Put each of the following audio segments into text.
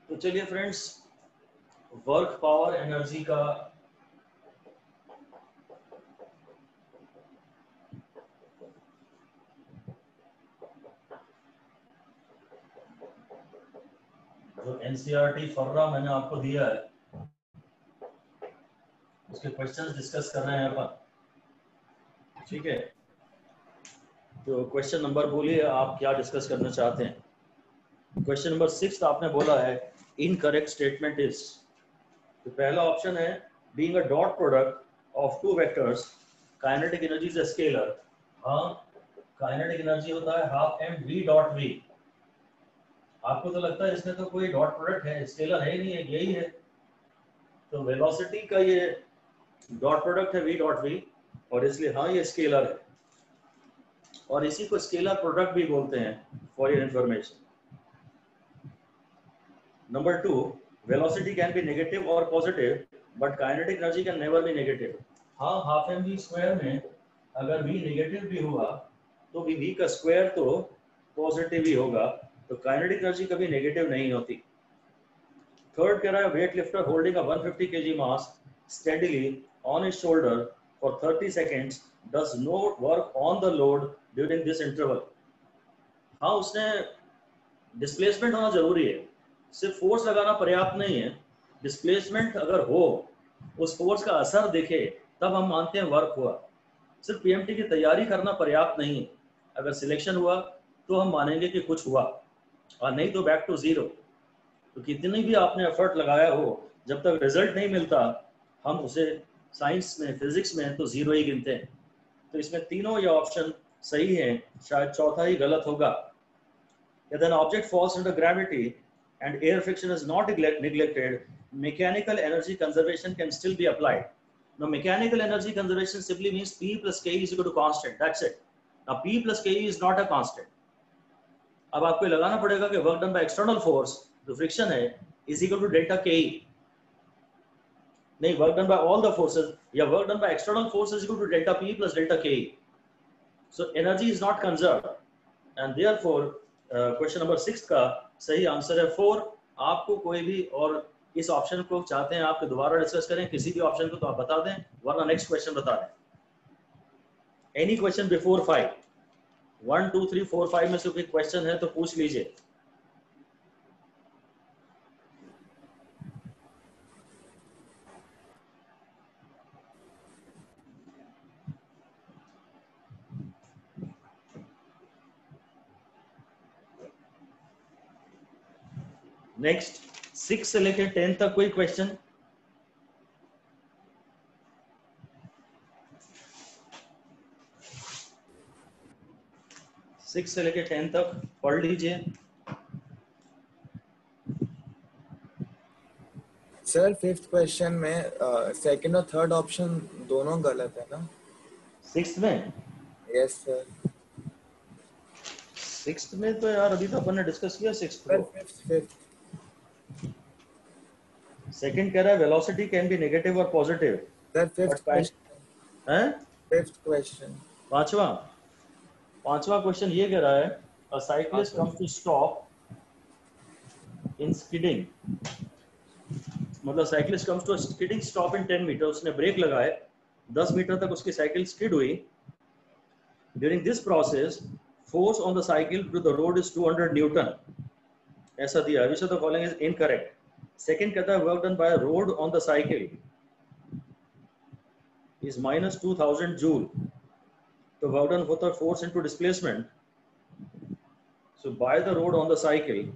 तो चलिए friends, work power energy का जो एनसीईआरटी फर्रा मैंने आपको दिया है उसके क्वेश्चंस डिस्कस कर रहे हैं अपन। ठीक है, तो क्वेश्चन नंबर बोलिए आप क्या डिस्कस करना चाहते हैं। क्वेश्चन नंबर 6 आपने बोला है इनकरेक्ट स्टेटमेंट इज। तो पहला ऑप्शन है being a dot product of two vectors kinetic energy is a scalar. हाँ, काइनेटिक एनर्जी होता है half M V dot V. आपको तो लगता है इसमें तो कोई डॉट प्रोडक्ट है, स्केलर है ही नहीं है, यही है। तो वेलोसिटी का ये डॉट प्रोडक्ट है वी डॉट वी, और इसलिए हाँ ये स्केलर है, और इसी को स्केलर प्रोडक्ट भी बोलते हैं for your information. Number 2, velocity can be negative और positive but kinetic energy can never be negative. हाँ, हाफ एम वी स्क्वायर में अगर वी नेगेटिव भी हुआ तो भी वी का स्क्वायर तो पॉजिटिव ही होगा, तो काइनेटिक एनर्जी कभी नेगेटिव नहीं होती। थर्ड कह रहा है weight lifter holding a 150 kg mass steadily on his shoulder for 30 seconds does not work on the load during this interval। हाँ, उसने डिस्प्लेसमेंट होना जरूरी है, सिर्फ फोर्स लगाना पर्याप्त नहीं है। डिस्प्लेसमेंट अगर हो, उस फोर्स का असर दिखे, तब हम मानते हैं वर्क हुआ। सिर्फ पीएमटी की तैयारी करना पर्याप्त नहीं है। अगर सिलेक्शन हुआ तो हम मानेंगे कि कुछ हुआ, और नहीं तो बैक टू जीरो। तो कितनी भी आपने एफर्ट लगाया हो, जब तक रिजल्ट नहीं मिलता हम उसे साइंस में, फिजिक्स में तो जीरो ही गिनते हैं। तो इसमें तीनों ये ऑप्शन सही है, शायद चौथा ही गलत होगा। If an object falls under gravity and air friction is not neglected, mechanical energy conservation can still be applied. Now, mechanical energy conservation simply means P plus K is equal to constant. That's it. Now, P plus K is not a constant. अब आपको लगाना पड़ेगा कि work done by external force जो friction है is equal to delta K. नहीं, work done by all the forces या work done by external force is equal to delta P plus delta K. So energy is not conserved and therefore question number 6 का सही answer है 4। आपको कोई भी और इस ऑप्शन को चाहते हैं आपके दोबारा डिस्कस करें किसी भी ऑप्शन को तो आप बता दें, वरना नेक्स्ट क्वेश्चन बता दें। एनी क्वेश्चन बिफोर 5, 1 2 3 4 5 में से कोई क्वेश्चन है तो पूछ लीजिए। नेक्स्ट 6 से लेकर 10 तक कोई क्वेश्चन? सिक्स से लेकर 10 तक पढ़ लीजिए। सर 5th क्वेश्चन में सेकंड और थर्ड ऑप्शन दोनों गलत है ना? 6th में? Yes sir. 6th में तो यार अभी तो अपन ने डिस्कस किया 6th को। 5th सेकंड कह रहा है वेलोसिटी कैन बी नेगेटिव और पॉजिटिव। सर 5th क्वेश्चन हैं? 5th क्वेश्चन पांचवा क्वेश्चन ये कह रहा है a cyclist comes to stop in skidding, मतलब cyclist comes to skidding stop in 10 metre. उसने ब्रेक लगाए, 10 मीटर तक उसकी साइकिल स्किड हुई। During this process force on the cycle to the road is 200 newton. ऐसा दिया, which of the following is incorrect. Second कहता है work done by road on the cycle is minus 2000 joule, तो work done होता है force into displacement. So bye the road on the cycle,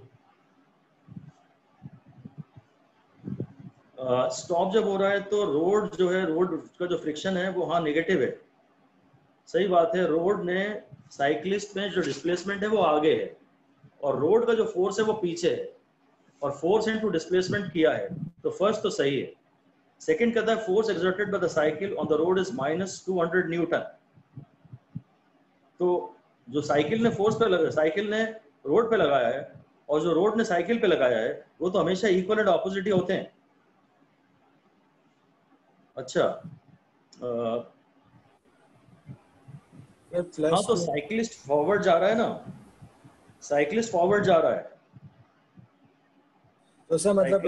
stop जब हो रहा है तो रोड जो है, रोड का जो फ्रिक्शन है वो हाँ नेगेटिव है, सही बात है। रोड ने साइकिलिस्ट में जो डिस्प्लेसमेंट है वो आगे है, और रोड का जो फोर्स है वो पीछे है, और फोर्स इनटू डिस्प्लेसमेंट किया है, तो फर्स्ट तो सही है। सेकंड कहता है force exerted by the cycle on the road is minus 200 Newton. तो जो साइकिल ने फोर्स पे लगा, साइकिल ने रोड पे लगाया है, और जो रोड ने साइकिल पे लगाया है वो तो हमेशा इक्वल एंड ऑपोजिट ही होते हैं। अच्छा, हाँ, तो साइकिलिस्ट फॉरवर्ड जा रहा है ना, साइकिलिस्ट फॉरवर्ड जा रहा है, तो सर मतलब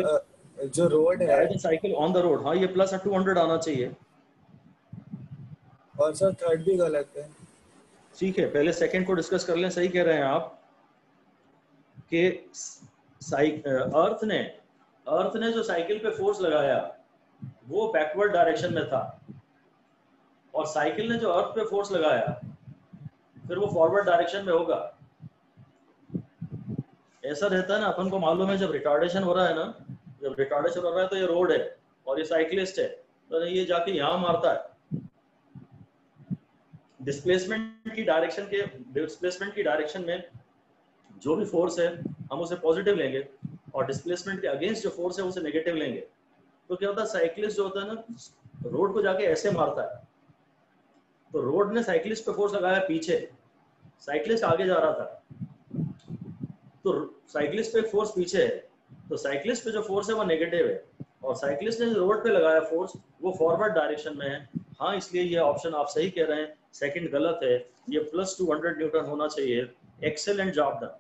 जो रोड है by the cycle on the road, हाँ ये प्लस 200 आना चाहिए। और सर थर्ड भी गलत है। ठीक है, पहले सेकंड को डिस्कस कर लें। सही कह रहे हैं आप कि अर्थ ने जो साइकिल पे फोर्स लगाया वो बैकवर्ड डायरेक्शन में था, और साइकिल ने जो अर्थ पे फोर्स लगाया फिर वो फॉरवर्ड डायरेक्शन में होगा। ऐसा रहता है ना, अपन को मालूम है जब रिटार्डेशन हो रहा है ना, जब रिटार्डेशन हो रहा है तो ये रोड है और ये साइकिलिस्ट है, तो ये जाके यहाँ मारता है। डिस्प्लेसमेंट की डायरेक्शन में जो भी फोर्स है हम उसे पॉजिटिव लेंगे, और डिस्प्लेसमेंट के अगेंस्ट जो फोर्स है उसे नेगेटिव लेंगे। तो क्या होता है, साइकिलिस्ट जो होता है ना रोड को जाके ऐसे मारता है, तो रोड ने साइकिलिस्ट पे फोर्स लगाया पीछे, साइकिलिस्ट आगे जा रहा था, तो साइकिलिस्ट पे फोर्स पीछे है, तो साइकिलिस्ट पे जो फोर्स है वो नेगेटिव है, और साइकिलिस्ट ने जो रोड पे लगाया फोर्स वो फॉरवर्ड डायरेक्शन में है। हाँ, इसलिए ये ऑप्शन आप सही कह रहे हैं, सेकंड गलत है, ये प्लस 200 न्यूटन होना चाहिए। Excellent job done,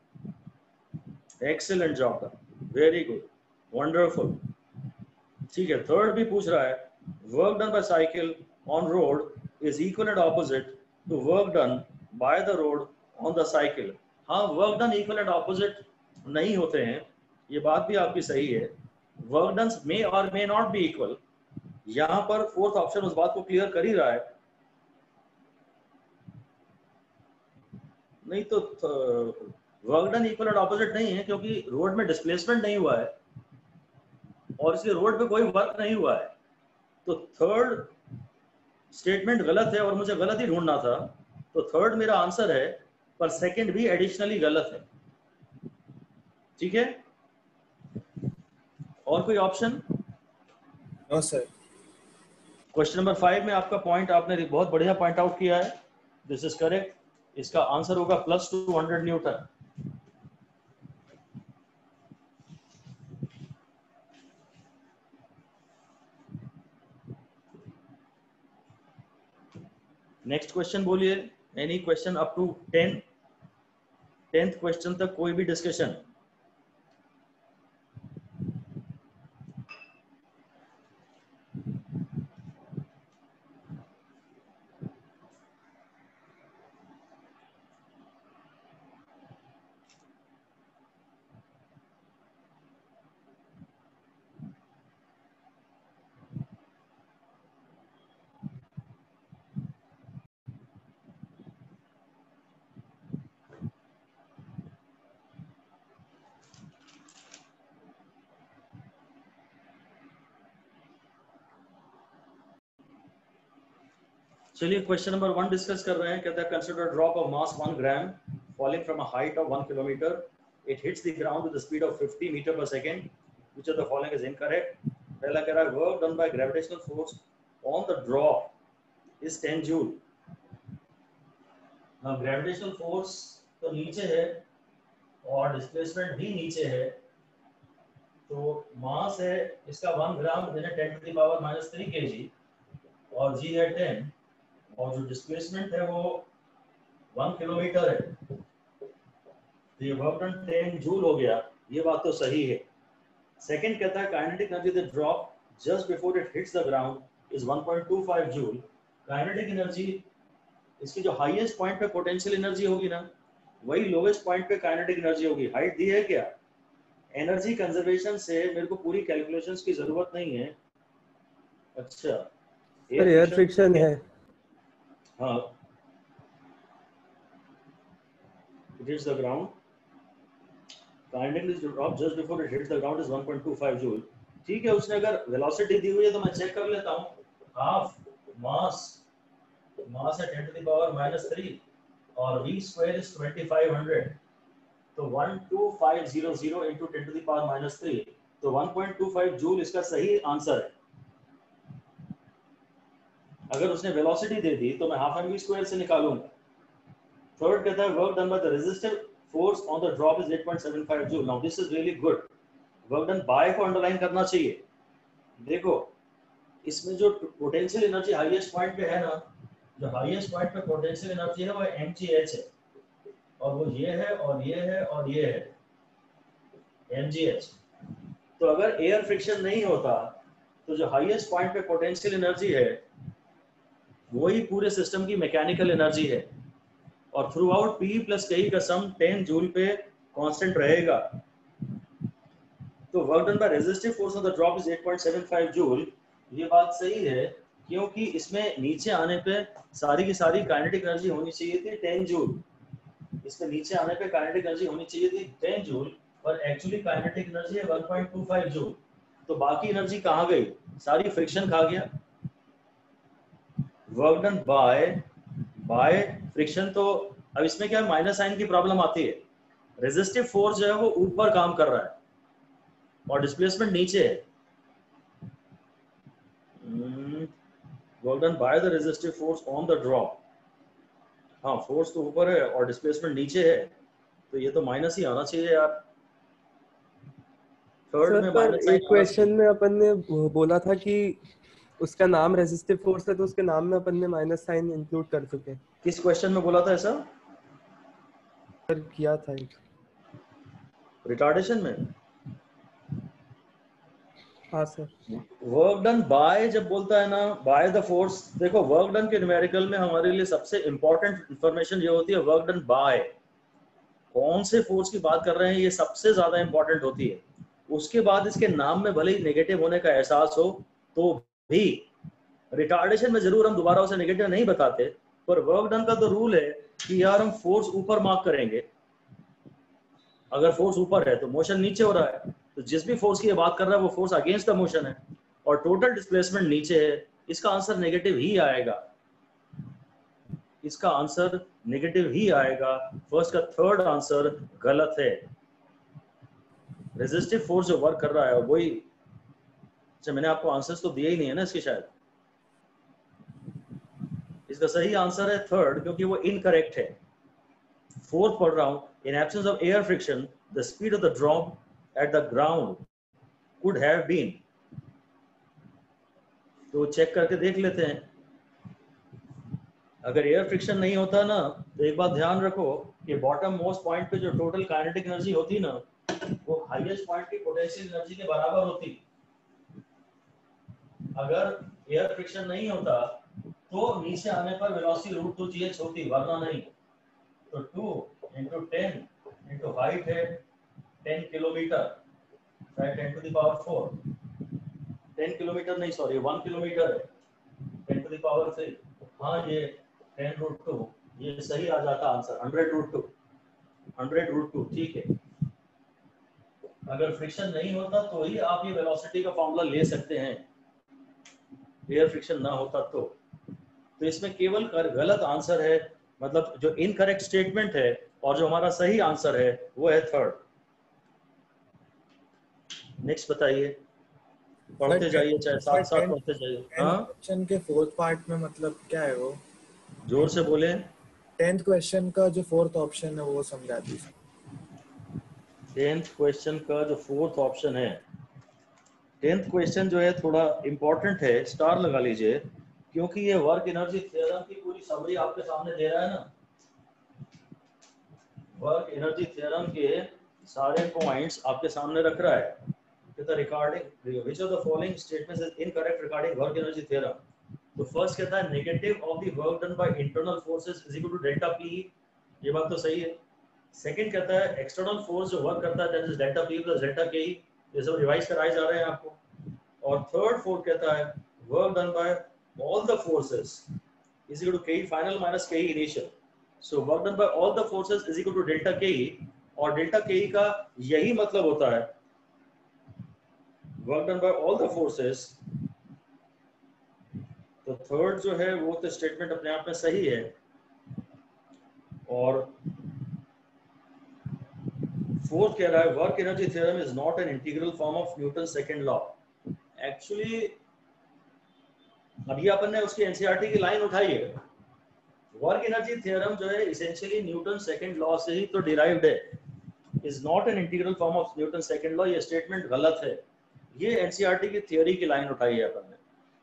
excellent job done, very good, wonderful. ठीक है, थर्ड भी पूछ रहा है, work done by cycle on road is equal and opposite to work done by the road on the cycle. हाँ, work done equal and opposite नहीं होते हैं, ये बात भी आपकी सही है। वर्क डन मे और मे नॉट बी इक्वल, यहां पर फोर्थ ऑप्शन उस बात को क्लियर कर ही रहा है। नहीं तो work done equal and opposite नहीं है, क्योंकि रोड में डिस्प्लेसमेंट नहीं हुआ है और इसलिए रोड पे कोई वर्क नहीं हुआ है। तो थर्ड स्टेटमेंट गलत है और मुझे गलत ही ढूंढना था, तो थर्ड मेरा आंसर है, पर सेकंड भी एडिशनली गलत है। ठीक है, और कोई option? No sir. Question number 5 में आपका पॉइंट आपने बहुत बढ़िया पॉइंट आउट किया है, दिस इज करेक्ट। इसका आंसर होगा प्लस 200 न्यूटन। नेक्स्ट क्वेश्चन बोलिए, any question up to 10th question तक कोई भी डिस्कशन? चलिए क्वेश्चन नंबर 1 डिस्कस कर रहे हैं। कहता है consider drop of mass 1 gram falling from a height of 1 kilometer. It hits the ground with a speed of 50 meter per second. Which of the following is incorrect? पहला कह रहा है work done by gravitational force on the drop is 10 joule. Now gravitational force तो नीचे है और displacement भी नीचे है, तो मास है इसका 1 ग्राम यानी 10 to the power -3 kg, और जी है 10, और जो डिस्प्लेसमेंट है वो 1 किलोमीटर है, तो ये वर्क डन 10 जूल हो गया। ये बात तो सही है। सेकंड कहता है kinetic energy the drop just before it hits the ground is 1.25 joule. Kinetic energy, इसकी जो हाईएस्ट पॉइंट पे पोटेंशियल एनर्जी होगी ना, वही लोवेस्ट पॉइंट पे काइनेटिक एनर्जी होगी। हाइट दी है क्या? एनर्जी कंजर्वेशन से मेरे को पूरी कैलकुलेशंस की जरूरत नहीं है। अच्छा, एयर फ्रिक्शन है। हाँ, it hits the ground. Kinetic energy drop just before it hits the ground is 1.25 joule. ठीक है, उसने अगर वेलोसिटी दी हुई है तो मैं चेक कर लेता हूँ। हाफ मास है 10 to the power -3 और v square is 2500, तो 12500 into 10 to the power -3, तो 1.25 जूल इसका सही आंसर है। अगर उसने वेलोसिटी दे दी तो मैं हाफ एम वी स्क्वायर से निकालूंगा। थर्ड कहता है work done by the resistive force on the drop is 8.75 joule. Now this is really good. Work done bye को अंडरलाइन करना चाहिए। देखो इसमें जो पोटेंशियल एनर्जी हाईएस्ट पॉइंट पे है ना, जो हाईएस्ट पॉइंट पे पोटेंशियल एनर्जी है वो mgh है, और वो ये है और ये है और ये है mgh। तो अगर एयर फ्रिक्शन नहीं होता तो जो हाईएस्ट पॉइंट पे पोटेंशियल एनर्जी है वही पूरे सिस्टम की मैकेनिकल एनर्जी है, और थ्रू आउट पी प्लस के का सम 10 जूल पे कांस्टेंट रहेगा। तो work done bye resistive force of the drop is 8.75 joule. ये बात सही है क्योंकि इसमें नीचे आने पे सारी की सारी काइनेटिक एनर्जी होनी चाहिए थी 10 जूल। इसमें नीचे आने पे काइनेटिक एनर्जी होनी चाहिए थी 10 जूल, पर एक्चुअली काइनेटिक एनर्जी है 1.25 जूल। तो बाकी एनर्जी कहाँ गई? सारी फ्रिक्शन खा गया। Work done by friction. तो अब इसमें क्या माइनस साइन की प्रॉब्लम आती है। रेजिस्टिव फोर्स जो है वो ऊपर काम कर रहा है और डिस्प्लेसमेंट नीचे है। Work done by the resistive force on the drop. हाँ, फोर्स तो ऊपर है और डिस्प्लेसमेंट नीचे है, तो ये तो माइनस ही आना चाहिए यार। थर्ड में माइनस साइन। एक क्वेश्चन में अपन ने बोला था कि उसका नाम रेजिस्टिव फोर्स है, तो उसके नाम में अपन ने माइनस साइन इंक्लूड कर चुके। किस क्वेश्चन में बोला था ऐसा? किया था एक रिटार्डेशन में। हाँ सर। वर्क डन बाय जब बोलता है ना, बाय द फोर्स, देखो वर्क डन के न्यूमेरिकल में हमारे लिए सबसे इंपॉर्टेंट इंफॉर्मेशन ये होती है वर्क डन बाय। कौन से फोर्स की बात कर रहे हैं, ये सबसे ज्यादा इंपॉर्टेंट होती है। उसके बाद इसके नाम में भले ही नेगेटिव होने का एहसास हो तो भी, रिटार्डेशन में जरूर हम दोबारा उसे नेगेटिव नहीं बताते, पर वर्क डन का तो रूल है कि यार हम फोर्स ऊपर मार्क करेंगे। अगर फोर्स ऊपर है तो मोशन नीचे हो रहा है, तो जिस भी फोर्स की बात कर रहा है वो फोर्स अगेंस्ट द मोशन है, और टोटल डिस्प्लेसमेंट नीचे है। इसका आंसर नेगेटिव ही आएगा। इसका आंसर नेगेटिव ही आएगा। फर्स्ट का थर्ड आंसर गलत है। रेजिस्टिव फोर्स जो वर्क कर रहा है वही। अच्छा, मैंने आपको आंसर्स तो दिए ही नहीं है ना इसके शायद। इसका सही आंसर है थर्ड, क्योंकि वो इनकरेक्ट है। फोर्थ पढ़ रहा हूं, in absence of air friction the speed of the drop at the ground could have been. तो चेक करके देख लेते हैं। अगर एयर फ्रिक्शन नहीं होता ना, तो एक बात ध्यान रखो कि बॉटम मोस्ट पॉइंट पे जो टोटल काइनेटिक एनर्जी होती ना, वो हाईएस्ट पॉइंट की पोटेंशियल एनर्जी के बराबर होती। अगर एयर फ्रिक्शन नहीं होता तो नीचे आने पर वेलोसिटी √2gh होती, वरना नहीं। तो 2 into 10 into हाइट है 10 किलोमीटर, 10⁴। 10 किलोमीटर नहीं, सॉरी 1 किलोमीटर है 10⁻3। हाँ, ये 10√2, ये सही आ जाता आंसर। 100√2, 100√2 ठीक है। अगर फ्रिक्शन नहीं होता तो ही आप ये वेलोसिटी का फॉर्मूला ले सकते हैं, एयर फ्रिक्शन ना होता तो इसमें केवल गलत आंसर है, मतलब जो इनकरेक्ट स्टेटमेंट है, और जो हमारा सही आंसर है वो है थर्ड। नेक्स्ट बताइए, पढ़ते जाइए, चाहे साथ साथ पढ़ते जाइए। हाँ, क्वेश्चन के फोर्थ पार्ट में मतलब क्या है वो? जोर से बोले। 10th क्वेश्चन का जो फोर्थ ऑप्शन है वो समझा दीजिए। 10th क्वेश्चन का जो फोर्थ ऑप्शन है, 10th क्वेश्चन जो है थोड़ा इंपॉर्टेंट है, स्टार लगा लीजिए, क्योंकि ये वर्क एनर्जी थ्योरम की पूरी समरी आपके सामने दे रहा है ना। वर्क एनर्जी थ्योरम के सारे पॉइंट्स आपके सामने रख रहा है। Regarding which of the following statements is incorrect regarding work energy theorem. तो फर्स्ट कहता है negative of the work done by internal forces is equal to delta P. ये बात तो सही है। सेकंड कहता है एक्सटर्नल फोर्स जो वर्क करता है that is delta P plus delta के। ये सब रिवाइज कराए जा रहे हैं आपको। और थर्ड फोर्थ कहता है work done by all the forces is equal to K final minus K initial. So work done by all the forces is equal to delta K, और डेल्टा के का यही मतलब होता है work done by all the forces. तो third जो है वो तो स्टेटमेंट अपने आप में सही है। और फोर्थ कह रहा है work energy theorem is not an integral form of Newton second law. Actually अभी अपन ने उसकी एनसीईआरटी की लाइन उठाई है। वर्क एनर्जी थ्योरम जो है इसेंशियली न्यूटन सेकंड लॉ से ही तो डिराइव्ड है। Is not an integral form of Newton second law, ये स्टेटमेंट गलत है। ये एनसीईआरटी की थ्योरी की लाइन उठाई है अपन ने,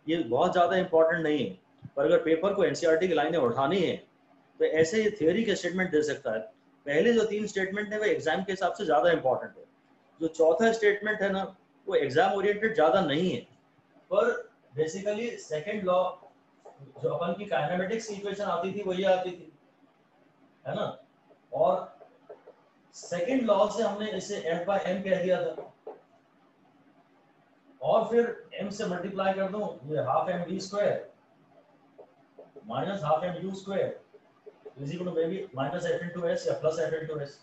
ये बहुत ज्यादा इंपॉर्टेंट नहीं है, पर अगर पेपर को एनसीईआरटी की लाइनें उठानी है तो ऐसे ये थ्योरी के स्टेटमेंट दे सकता है। पहले जो 3 स्टेटमेंट है वो एग्जाम के हिसाब से ज्यादा इंपॉर्टेंट है। जो चौथा स्टेटमेंट है ना, वो एग्जाम ओरिएंटेड ज्यादा नहीं है, पर बेसिकली सेकंड लॉ जो अपन की काइनेमेटिक्स इक्वेशन आती थी वही आती थी, है ना। और सेकंड लॉ से हमने इसे F/m कह दिया था, और फिर m से मल्टीप्लाई कर दूं, ये half M v square minus half m u square is equal to may be minus F into S या plus F into S.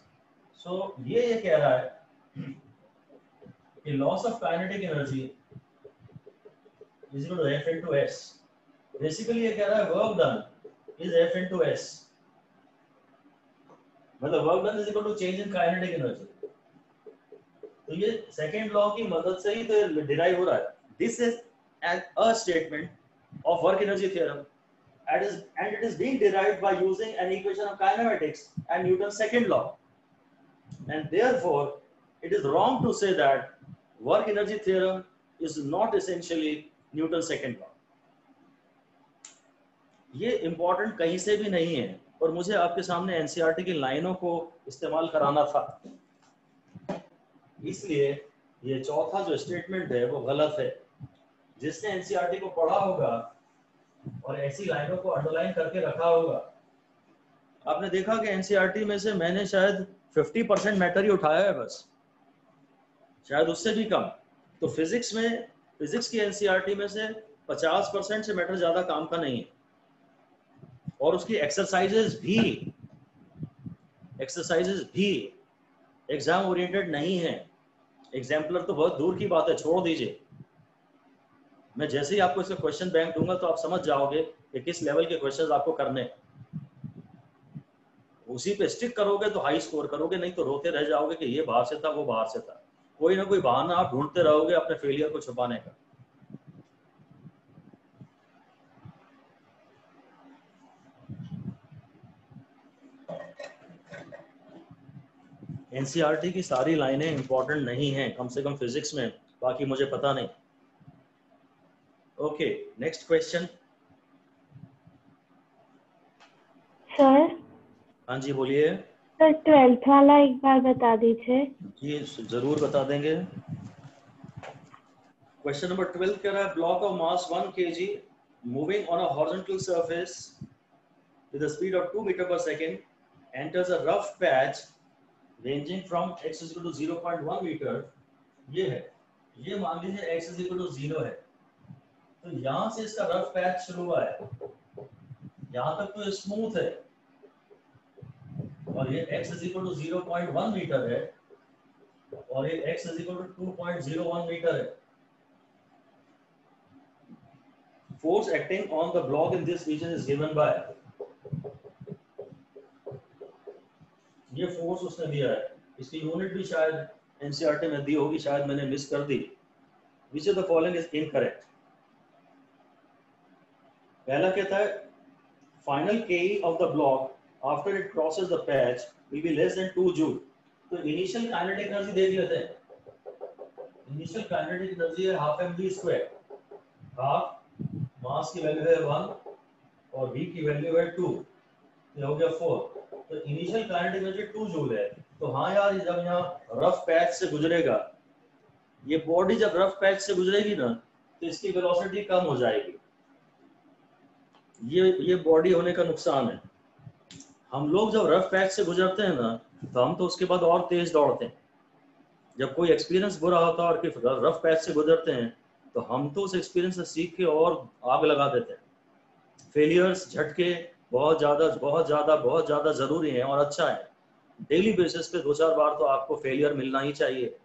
So ये कह रहा है कि loss of kinetic energy is equal to F into S. Basically ये कह रहा है work done is F into S, मतलब work done is equal to change in kinetic energy. तो ये सेकंड लॉ की मदद से ही तो डिराइव हो रहा है। This is a statement of work energy theorem and it is being derived by using an equation of kinematics and Newton's second law, and therefore it is wrong to say that work energy theorem is not essentially Newton's second law. ये important कहीं से भी नहीं है, और मुझे आपके सामने एनसीईआरटी की लाइनों को इस्तेमाल कराना था, इसलिए ये चौथा जो स्टेटमेंट है वो गलत है। जिसने एनसीईआरटी को पढ़ा होगा और ऐसी लाइनों को अंडरलाइन करके रखा होगा, आपने देखा कि एनसीईआरटी में से मैंने शायद 50% मैटर ही उठाया है बस, शायद उससे भी कम। तो फिजिक्स की एनसीईआरटी में से 50% से मैटर ज्यादा काम का नहीं है, और उसकी एक्सरसाइजेज भी एग्जाम ओरिएंटेड नहीं है। एग्जाम्पलर तो बहुत दूर की बात है, छोड़ दीजिए। मैं जैसे ही आपको इसका क्वेश्चन बैंक दूंगा तो आप समझ जाओगे कि किस लेवल के क्वेश्चंस आपको करने, उसी पे स्टिक करोगे तो हाई स्कोर करोगे, नहीं तो रोते रह जाओगे कि ये बाहर से था वो बाहर से था। कोई ना कोई बहाना आप ढूंढते रहोगे अपने फेलियर को छुपाने का। एनसीईआरटी की सारी लाइनें इंपॉर्टेंट नहीं हैं, कम से कम फिजिक्स में, बाकी मुझे पता नहीं। Okay, next question. सर। हाँ जी बोलिए। सर 12th वाला एक बार बता दीजिए। जी जरूर बता देंगे। क्वेश्चन नंबर 12 कह रहा है block of mass 1 kg moving on a horizontal surface with a speed of 2 metre per second enters a rough patch ranging from x is equal to 0.1 metre. ये है, ये मान लीजिए x इज इक्वल टू 0 है, तो यहां से इसका रफ पैच शुरू हुआ है, यहां तक तो स्मूथ है, और ये x is equal to 0.1 metre है, और ये x is equal to 2.01 metre है। Force acting on the block in this region is given by, ये फोर्स उसने दिया है, इसकी यूनिट भी शायद एनसीईआरटी में दी होगी, शायद मैंने मिस कर दी। Which of the following is incorrect? पहला कहता है final KE of the block after it crosses the patch will be less than 2 joule। तो इनिशियल काइनेटिक एनर्जी दे दिए थे, इनिशियल काइनेटिक एनर्जी है हाफ mv स्क्वायर, हाफ मास की value है 1 और v की वैल्यू है 2, ये हो गया 4। तो इनिशियल काइनेटिक एनर्जी 2 जूल है। तो हाँ यार, जब यहाँ रफ पैच से गुजरेगा, ये बॉडी जब रफ पैच से गुजरेगी ना, तो इसकी वेलोसिटी कम हो जाएगी। ये बॉडी होने का नुकसान है। हम लोग जब रफ पैच से गुजरते हैं ना, तो हम तो उसके बाद और तेज दौड़ते हैं। जब कोई एक्सपीरियंस बुरा होता है और रफ पैच से गुजरते हैं, तो हम तो उस एक्सपीरियंस से सीख के और आग लगा देते हैं। फेलियर्स, झटके बहुत ज्यादा जरूरी है, और अच्छा है डेली बेसिस पे 2-4 बार तो आपको फेलियर मिलना ही चाहिए।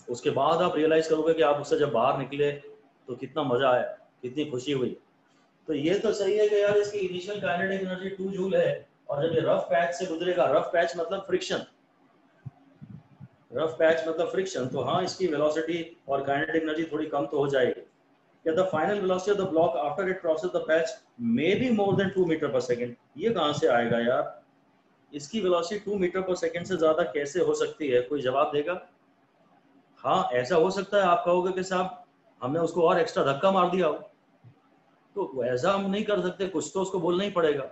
उसके बाद आप रियलाइज करोगे कि आप उससे जब बाहर निकले तो कितना मजा आया, कितनी खुशी हुई। तो ये तो सही है कि यार इसकी इनिशियल काइनेटिक एनर्जी 2 जूल है, और जब ये रफ पैच से गुजरेगा, रफ पैच मतलब फ्रिक्शन, रफ पैच मतलब फ्रिक्शन, तो हाँ इसकी वेलोसिटी और काइनेटिक एनर्जी थोड़ी कम तो हो जाएगी। The final velocity of the block after it crosses the patch may be more than 2 metre per second. ये कहाँ से आएगा यार, इसकी वेलोसिटी 2 मीटर पर सेकंड से ज्यादा कैसे हो सकती है? कोई जवाब देगा? हाँ ऐसा हो सकता है, आप कहोगे कि साहब हमने उसको और एक्स्ट्रा धक्का मार दिया हो, तो ऐसा हम नहीं कर सकते, कुछ तो उसको बोलना ही पड़ेगा।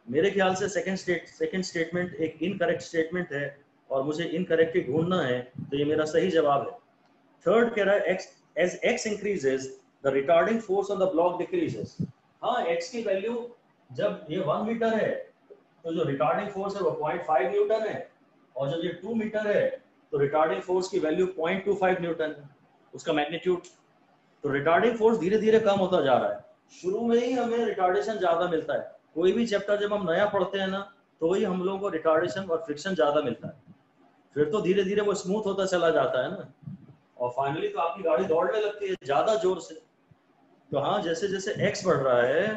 मेरे ख्याल से सेकंड स्टेटमेंट एक इनकरेक्ट स्टेटमेंट है, और मुझे इनकरेक्टली ढूंढना है, तो ये मेरा सही जवाब है। थर्ड कह रहा है x as x increases the retarding force on the block decreases। हाँ, x की वैल्यू जब ये 1 मीटर है तो जो रिटार्डिंग फोर्स है वो 0.5 न्यूटन है, और जब ये 2 मीटर है तो रिटार्डिंग फोर्स की वैल्यू 0.25 न्यूटन है, उसका मैग्नीट्यूड। तो रिटार्डिंग फोर्स धीरे धीरे कम होता जा रहा है। शुरू में ही हमें रिटार्डेशन ज्यादा मिलता है, कोई भी चैप्टर जब हम नया पढ़ते हैं ना तो ही हम लोगों को रिटार्डेशन और फ्रिक्शन ज्यादा मिलता है, फिर तो धीरे धीरे वो स्मूथ होता चला जाता है ना, और फाइनली तो आपकी गाड़ी दौड़ने लगती है ज्यादा जोर से। तो हाँ, जैसे जैसे x बढ़ रहा है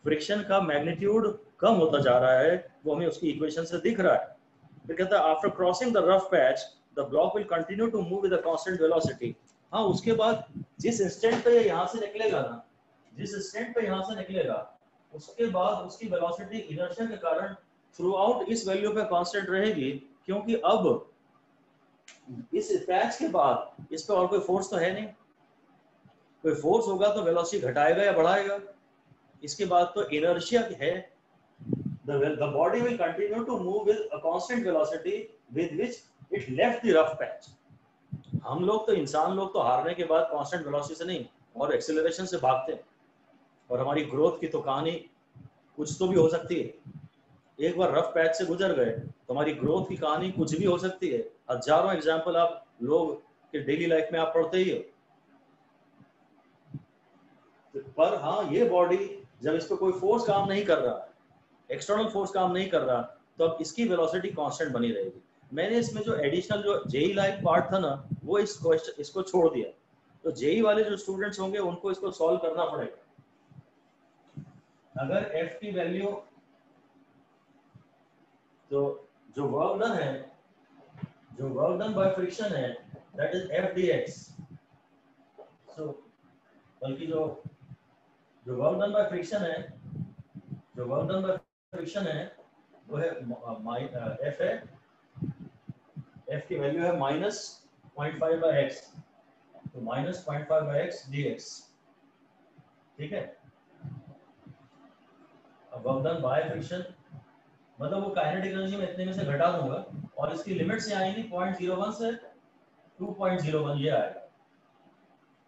फ्रिक्शन का मैग्नीट्यूड कम होता जा रहा है, वो हमें उसकी इक्वेशन से दिख रहा है। फिर कहता है after crossing the rough patch the block will continue to move with a constant velocity. हाँ, उसके बाद जिस इंस्टेंट पे यहाँ से निकलेगा ना, जिस इंस्टेंट पे यहाँ से निकलेगा उसके बाद उसकी वेलोसिटी इनर्शिया के कारण थ्रू आउट इस वैल्यू पे कांस्टेंट रहेगी, क्योंकि अब इस पैच के बाद इस पे और कोई फोर्स तो है नहीं। कोई फोर्स होगा तो वेलोसिटी घटाएगा या बढ़ाएगा, इसके बाद तो इनर्शिया है। the body will continue to move with a constant velocity with which it left the rough patch। हम लोग तो इंसान लोग तो हारने के बाद कांस्टेंट वेलोसिटी से नहीं और एक्सेलरेशन से भागते हैं, और हमारी ग्रोथ की तो कहानी कुछ तो भी हो सकती है। एक बार रफ पैच से गुजर गए तो हमारी ग्रोथ की कहानी कुछ भी हो सकती है। हजारों एग्जाम्पल आप लोग के डेली लाइफ में आप पढ़ते ही हो। पर हाँ, ये बॉडी जब इस पर कोई फोर्स काम नहीं कर रहा, एक्सटर्नल फोर्स काम नहीं कर रहा, तो अब इसकी वेलोसिटी कांस्टेंट बनी रहेगी। मैंने इसमें जो एडिशनल जो जेई लाइक पार्ट था ना, वो इस क्वेश्चन इसको छोड़ दिया। तो जेई वाले जो स्टूडेंट्स होंगे उनको इसको सॉल्व करना पड़ेगा। अगर एफ की वैल्यू, तो जो वर्क डन है, जो वर्क डन बाय फ्रिक्शन है, दैट इज एफ dx। सो बल्कि जो वर्क डन बाय फ्रिक्शन है, जो वर्क डन बाय फ्रिक्शन है वो है एफ है, एफ की वैल्यू है -0.5 बाय एक्स, तो -0.5 बाय एक्स dx। ठीक है, अब वर्क डन बाय फ्रिक्शन मतलब वो काइनेटिक एनर्जी में इतने में से घटा दूंगा, और इसकी लिमिट से आएंगी 0.01 से 2.01, ये आएगा,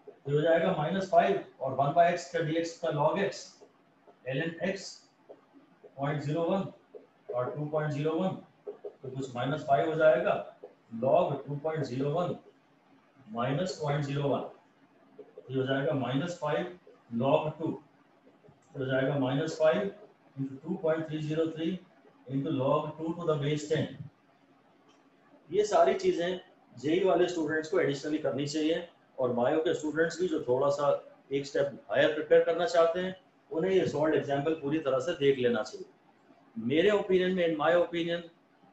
तो हो जाएगा -5 और 1 बाय एक्स का dx का log x, ln x 0.01 और 2.01, तो कुछ -5 हो जाएगा, log 2.01 माइनस 0.01, ये हो जाएगा -5 log 2, हो जाएगा -5 into 2.303 into log 2 to the base 10। ये सारी चीजें जेई वाले स्टूडेंट्स को एडिशनली करनी चाहिए, और बायो के स्टूडेंट्स भी जो थोड़ा सा एक स्टेप हायर प्रिपेयर करना चाहते हैं, उन्हें ये सॉल्व एग्जाम्पल पूरी तरह से देख लेना चाहिए। मेरे ओपिनियन में, इन माय ओपिनियन,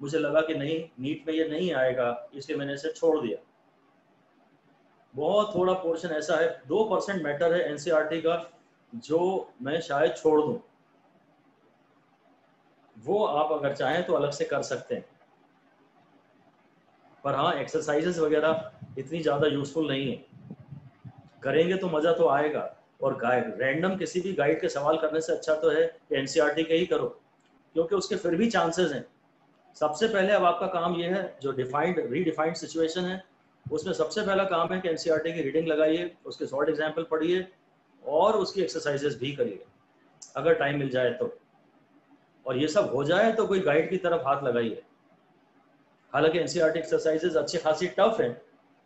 मुझे लगा कि नहीं, नीट में ये नहीं आएगा, इसलिए मैंने इसे छोड़ दिया। बहुत थोड़ा पोर्शन ऐसा है, 2% मैटर है एनसीईआरटी का, जो मैं शायद छोड़ दूं, वो आप अगर चाहें तो अलग से कर सकते हैं। पर हाँ, एक्सरसाइजेस वगैरह इतनी ज़्यादा यूजफुल नहीं है, करेंगे तो मज़ा तो आएगा। और गाइड रैंडम किसी भी गाइड के सवाल करने से अच्छा तो है कि एनसीईआरटी के ही करो, क्योंकि उसके फिर भी चांसेस हैं। सबसे पहले अब आपका काम ये है, जो डिफाइंड रीडिफाइंड सिचुएशन है उसमें सबसे पहला काम है कि एनसीईआरटी की रीडिंग लगाइए, उसके शॉर्ट एग्जाम्पल पढ़िए और उसकी एक्सरसाइजेस भी करिए अगर टाइम मिल जाए तो। और ये सब हो जाए तो कोई गाइड की तरफ हाथ लगाइए। हालांकि एनसीईआरटी एक्सरसाइजेस अच्छी खासी टफ है,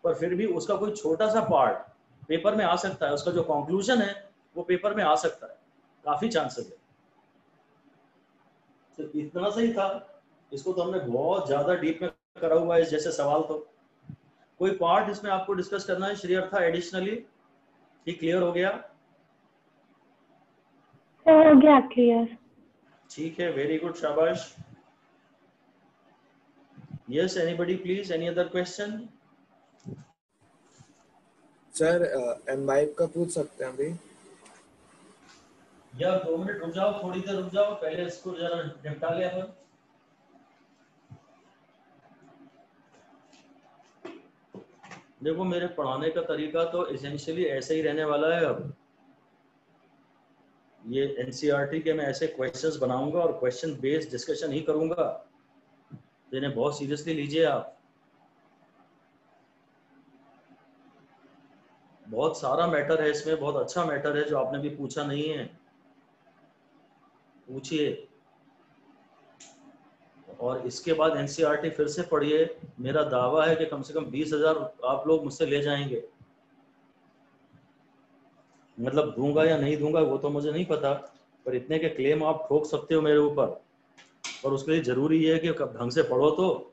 पर फिर भी उसका कोई छोटा सा पार्ट पेपर में आ सकता है, उसका जो कंक्लूजन है वो पेपर में आ सकता है, काफी चांसेस है। तो इतना सही था, इसको तो हमने बहुत ज्यादा डीप में करा हुआ है जैसे सवाल। तो कोई पार्ट इसमें आपको डिस्कस करना है श्रीअर्था एडिशनली? ठीक, क्लियर हो गया? हो गया क्लियर। ठीक है, वेरी गुड, शाबाश। Yes, anybody please, any other question? Sir imbibe का पूछ सकते हैं अभी? यार 2 मिनट रुक जाओ, थोड़ी देर रुक जाओ, पहले इसको जरा निपटा लिया अपन। देखो, मेरे पढ़ाने का तरीका तो एसेंशियली ऐसे ही रहने वाला है। अब ये एनसीईआरटी के मैं ऐसे क्वेश्चंस बनाऊंगा और क्वेश्चन बेस्ड डिस्कशन ही करूंगा। तो इन्हें बहुत सीरियसली लीजिए आप। बहुत सारा मैटर है इसमें, बहुत अच्छा मैटर है जो आपने भी पूछा नहीं है, पूछिए। और इसके बाद एनसीईआरटी फिर से पढ़िए। मेरा दावा है कि कम से कम 20,000 आप लोग मुझसे ले जाएंगे। मतलब दूंगा या नहीं दूंगा वो तो मुझे नहीं पता, पर इतने के क्लेम आप ठोक सकते हो मेरे ऊपर। और उसके लिए जरूरी है कि ढंग से पढ़ो। तो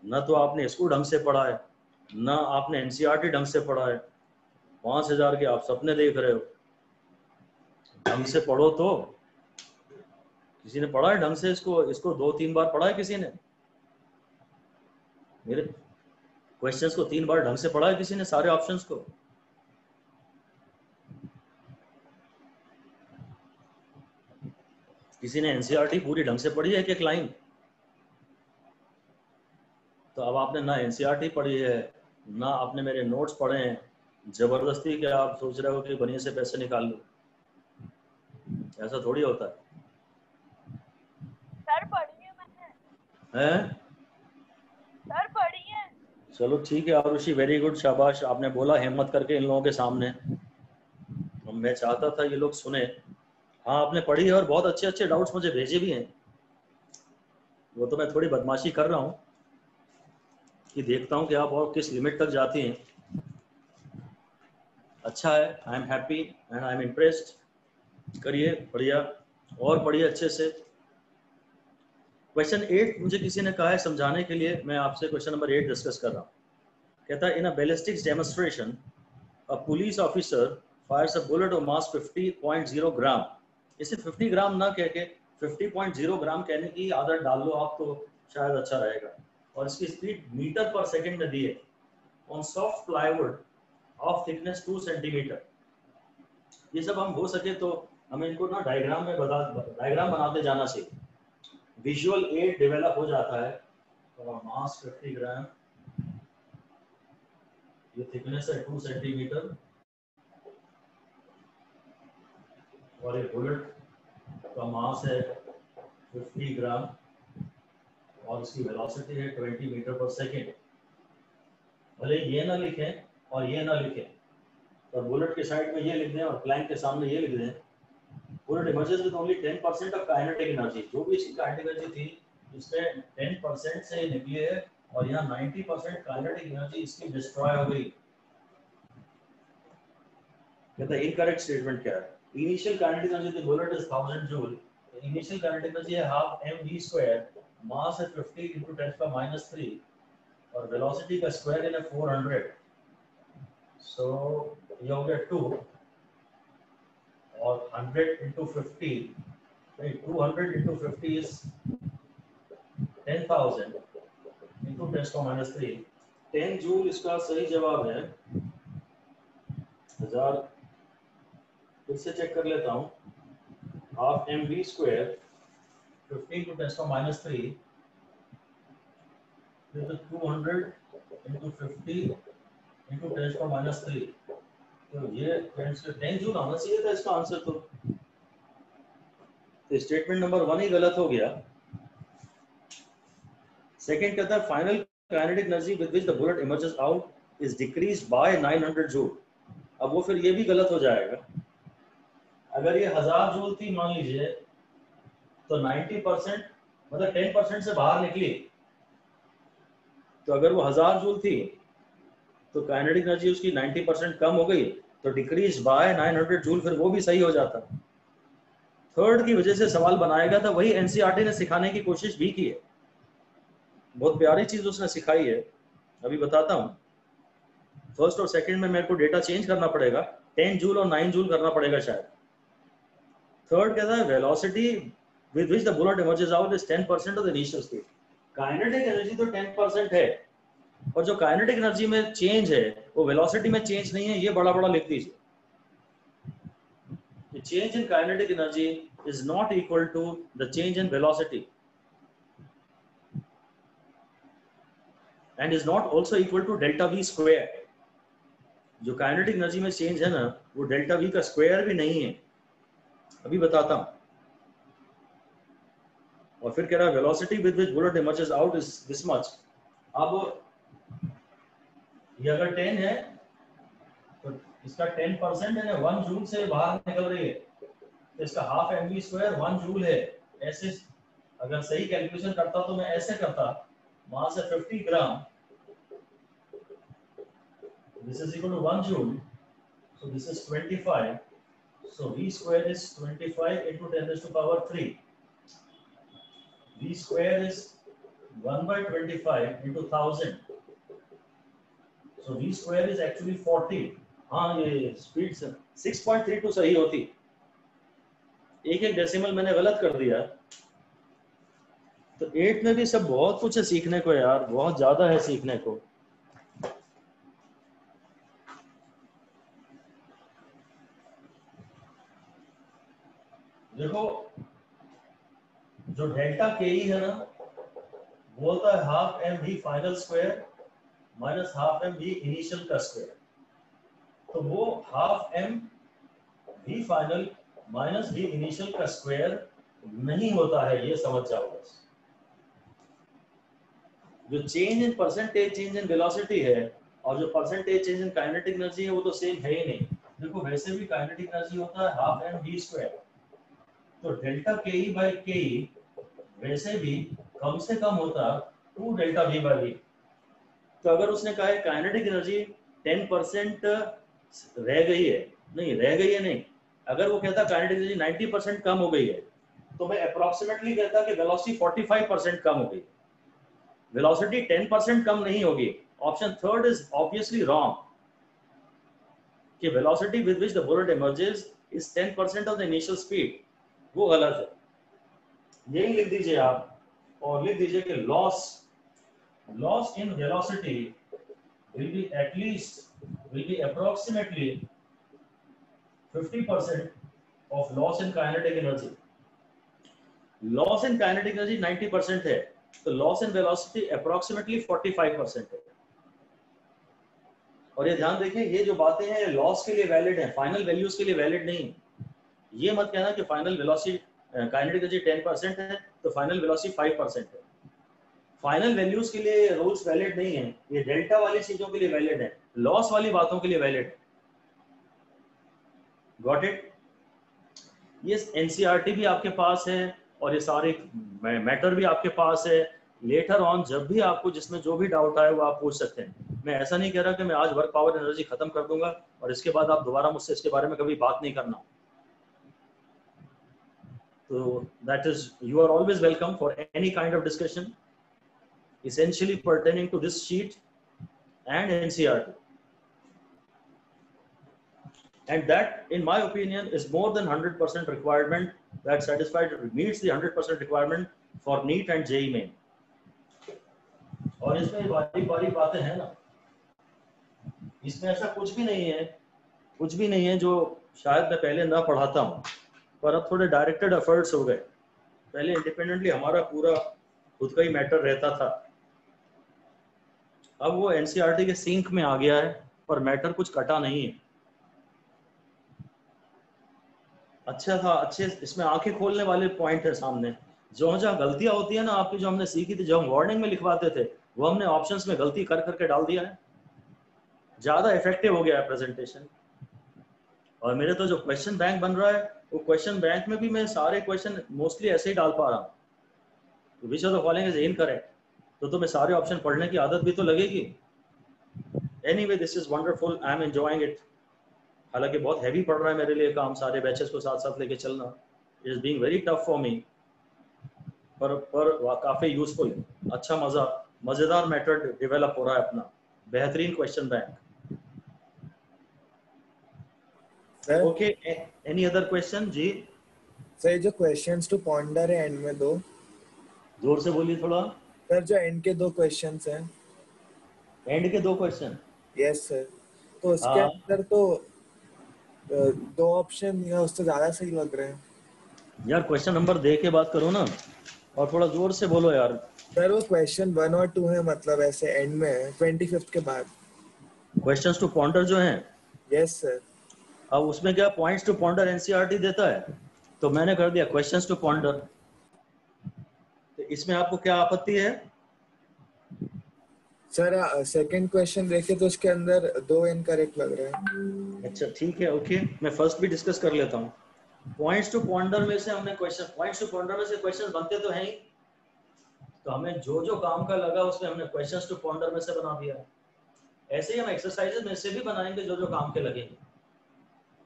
न तो आपने इसको ढंग से पढ़ा है, न आपने एनसीईआरटी ढंग से पढ़ा है। 5,000 के आप सपने देख रहे हो। ढंग से पढ़ो। तो किसी ने पढ़ा है ढंग से इसको? इसको 2-3 बार पढ़ा है किसी ने? मेरे क्वेश्चंस को 3 बार ढंग से पढ़ा है किसी ने, सारे ऑप्शंस को? किसी ने एनसीईआरटी पूरी ढंग से पढ़ी है एक एक लाइन? तो अब आपने ना एनसीईआरटी पढ़ी है, ना आपने मेरे नोट्स पढ़े हैं, जबरदस्ती क्या आप सोच रहे हो कि बनिए से पैसे निकाल लो? ऐसा थोड़ी होता है। सर पढ़ी है मैंने। हैं? सर पढ़ी है। चलो ठीक है आरुषि, वेरी गुड, शाबाश। आपने बोला हिम्मत करके इन लोगों के सामने। मैं चाहता था ये लोग सुने। हाँ आपने पढ़ी है और बहुत अच्छे अच्छे डाउट्स मुझे भेजे भी हैं। वो तो मैं थोड़ी बदमाशी कर रहा हूँ कि देखता हूँ कि आप और किस लिमिट तक जाती हैं। अच्छा है, I am happy and I am impressed. करिए बढ़िया, और पढ़िए अच्छे से। क्वेश्चन 8 मुझे किसी ने कहा है समझाने के लिए, मैं आपसे क्वेश्चन नंबर 8 डिस्कस कर रहा हूँ। कहता है in a ballistics demonstration a police officer fires a bullet of mass 50.0 gram. इसे 50 ग्राम ना कह के 50.0 ग्राम कहने की आदत डाल लो आप, तो शायद अच्छा रहेगा। और इसकी स्पीड मीटर पर सेकंड में दी है on soft plywood of thickness 2 centimetre. ये सब हम हो सके तो हमें इनको ना डायग्राम बनाते जाना चाहिए। विजुअल एड डेवलप हो जाता है। और मास 50 ग्राम, ये थिकनेस है 2 सेंटीमीटर, और ये बुलेट का मास है 50 ग्राम, और इसकी वेलोसिटी है 20 मीटर पर सेकेंड। भले ये ना लिखें और ये ना लिखें, तो बुलेट के साइड में ये लिख दें और प्लैंक के सामने ये लिख दें। Bullet emerges with only 10% of kinetic energy. जो भी इसकी काइनेटिक एनर्जी थी इसमें 10% से निकली है, और यहाँ 90% काइनेटिक एनर्जी इसकी डिस्ट्रॉय हो गई। कहता है इनकरेक्ट स्टेटमेंट क्या है? Initial kinetic energy the bullet is 1000 joule. Initial kinetic energy है हाफ mv², मास है 50 × 10⁻³ और वेलोसिटी का स्क्वायर है 400। सो ये हो गया 2, और 100 × 50, 200 × 50 is 10,000 × 10⁻³। 10 जूल इसका सही जवाब है। 1000 फिर से चेक कर लेता हूँ। Half mv², 50 × 10⁻³ 200 × 50 × 10⁻³। तो ये 10 जूल आना चाहिए था इसका आंसर। तो स्टेटमेंट नंबर 1 ही गलत हो गया। सेकंड कहता है final kinetic energy with which the bullet emerges out is decreased bye 900 joule. अब वो फिर ये भी गलत हो जाएगा। अगर ये 1000 जूल थी मान लीजिए, तो 90% मतलब 10% से बाहर निकली, तो अगर वो 1000 जूल थी तो काइनेटिक एनर्जी उसकी 90% कम हो गई, तो डिक्रीज बाय 900 जूल, फिर वो भी सही हो जाता। थर्ड की वजह से सवाल बनाया गया था, वही एनसीईआरटी ने सिखाने की कोशिश भी की है। बहुत प्यारी चीज उसने सिखाई है, अभी बताता हूँ। फर्स्ट और सेकंड में मेरे को डेटा चेंज करना पड़ेगा, 10 जूल और 9 जूल करना पड़ेगा शायद। थर्ड कहता है velocity with which the bullet emerges out is 10% of the initial speed. Kinetic energy तो 10% है, और जो काइनेटिक एनर्जी में चेंज है वो वेलोसिटी में चेंज नहीं है। ये बड़ा बड़ा लिख दीजिए। The change in kinetic energy is not equal to the change in velocity and is not also equal to delta v square. जो काइनेटिक एनर्जी में चेंज है ना, वो डेल्टा v का स्क्वायर भी नहीं है। अभी बताता हूं। और फिर कह रहा है velocity with which bullet emerges out is this much. अब ये अगर 10 है तो इसका 10% है ना 1 जूल से बाहर निकल रही है, तो इसका हाफ mv स्क्वायर 1 जूल है। ऐसे अगर सही कैलकुलेशन करता तो मैं ऐसे करता, वहां से 50 gram, this is equal to 1 joule, so this is 25, so v square is 25 into 10 raised to power 3, v square is 1 by 25 into 1000, so v square is actually 40। हाँ ये स्पीड 6.32 सही होती, एक एक डेसिमल मैंने गलत कर दिया। तो 8 में भी सब बहुत कुछ है सीखने को यार, बहुत ज्यादा है सीखने को। देखो जो डेल्टा के ई है ना, बोलता है half M V final square minus half M V initial का स्क्वायर, तो वो half M V final minus V initial का स्क्वायर नहीं होता है, ये समझ जाओ बस। जो change in percentage change in velocity है और जो percentage change in kinetic energy है वो तो सेम है ही नहीं। देखो वैसे भी काइनेटिक एनर्जी होता है हाफ एम वी स्क्वायर, तो डेल्टा के ई बाई के ई वैसे भी कम से कम होता 2 डेल्टा वी बाई वी। तो अगर उसने कहा है काइनेटिक एनर्जी 10% रह गई है, नहीं रह गई है नहीं, अगर वो कहता काइनेटिक एनर्जी 90% कम हो गई है, तो मैं अप्रोक्सीमेटली कहता कि वेलोसिटी 45% कम हो गई। वेलोसिटी 10% कम नहीं होगी। Option third is obviously wrong कि velocity with which the bullet emerges is 10% of the initial speed, वो गलत है। यही लिख दीजिए आप, और लिख दीजिए कि loss in velocity will be approximately 50% of loss in kinetic energy. Loss in kinetic energy 90% है, तो loss in velocity approximately 45% है। और ये ध्यान देखिए, ये जो बातें हैं लॉस के लिए वैलिड है, फाइनल वैल्यूज के लिए वैलिड नहीं। ये मत कहना कि फाइनल वेलोसिटी काइनेटिक एनर्जी 10% है तो फाइनल वेलोसिटी 5% है। फाइनल वैल्यूज के लिए रूल्स वैलिड नहीं है, ये डेल्टा वाली चीजों के लिए वैलिड है, लॉस वाली बातों के लिए वैलिड है। Got it? ये एनसीईआरटी भी आपके पास है और ये सारे मैटर भी आपके पास है। लेटर ऑन जब भी आपको जिसमें जो भी डाउट आए वो आप पूछ सकते हैं। मैं ऐसा नहीं कह रहा कि मैं आज वर्क पावर एनर्जी खत्म कर दूंगा और इसके बाद आप दोबारा मुझसे इसके बारे में कभी बात नहीं करना। तो that is, you are always welcome for any kind of discussion essentially pertaining to this sheet and NCERT, and that in my opinion is more than 100% requirement that satisfied meets the 100% requirement for NEET and JEE main। और इसमें बारी बातें हैं ना, इसमें ऐसा कुछ भी नहीं है जो शायद मैं पहले ना पढ़ाता हूँ, पर अब थोड़े डायरेक्टेड एफर्ट्स हो गए। पहले इंडिपेंडेंटली हमारा पूरा खुद का ही मैटर रहता था, अब वो एनसीईआरटी के सिंक में आ गया है पर मैटर कुछ कटा नहीं है। अच्छा था, अच्छे इसमें आंखें खोलने वाले पॉइंट है सामने। जो जहाँ गलतियां होती है ना आपकी, जो हमने सीखी थी, जो हम वार्निंग में लिखवाते थे, वो हमने ऑप्शंस में गलती कर करके डाल दिया है। ज्यादा इफेक्टिव हो गया है प्रेजेंटेशन। और मेरे तो जो क्वेश्चन बैंक बन रहा है, वो क्वेश्चन बैंक में भी मैं सारे क्वेश्चन मोस्टली ऐसे ही डाल पा रहा हूँ। विच of the following is incorrect, तो तुम्हें सारे ऑप्शन पढ़ने की आदत भी तो लगेगी। Anyway this is wonderful, I am enjoying it. हालांकि बहुत हैवी पड़ रहा है मेरे लिए काम, सारे बैचेस को साथ साथ लेके चलना। It is being very tough for me, पर काफी यूजफुल, अच्छा मजेदार मैटर डेवलप हो रहा है अपना। बेहतरीन question bank. Okay, any other question? जी सर, जो क्वेश्चंस टू पॉन्डर है एंड में दो, जोर से बोलिए थोड़ा। सर जो एंड के दो क्वेश्चंस हैं, एंड के दो क्वेश्चन? यस सर, तो उसके अंदर तो दो ऑप्शन या उससे ज्यादा सही लग रहे हैं। यार क्वेश्चन नंबर दे के बात करो ना, और थोड़ा जोर से बोलो यार। सर वो क्वेश्चन 1 और 2 है, मतलब ऐसे एंड में है 25th के बाद। क्वेश्चंस टू पॉन्डर जो हैं? Yes sir. अब उसमें क्या पॉइंट्स टू पॉन्डर एनसीईआरटी देता है, तो मैंने कर दिया क्वेश्चंस टू पॉन्डर। इसमें आपको क्या आपत्ति है? सर सेकंड क्वेश्चन देखे तो उसके अंदर 2 इनकरेक्ट लग रहा है। अच्छा ठीक है, ओके, मैं फर्स्ट भी डिस्कस कर लेता हूँ। पॉइंट्स टू पॉइंटर में से हमने क्वेश्चन, पॉइंट्स टू पॉइंटर में से क्वेश्चन बनते तो हैं ही, तो हमें जो जो काम का लगा उसमें हमने क्वेश्चंस टू पॉइंटर में से बना दिया। ऐसे ही हम एक्सरसाइजेज में से भी बनाएंगे जो जो काम के लगेंगे।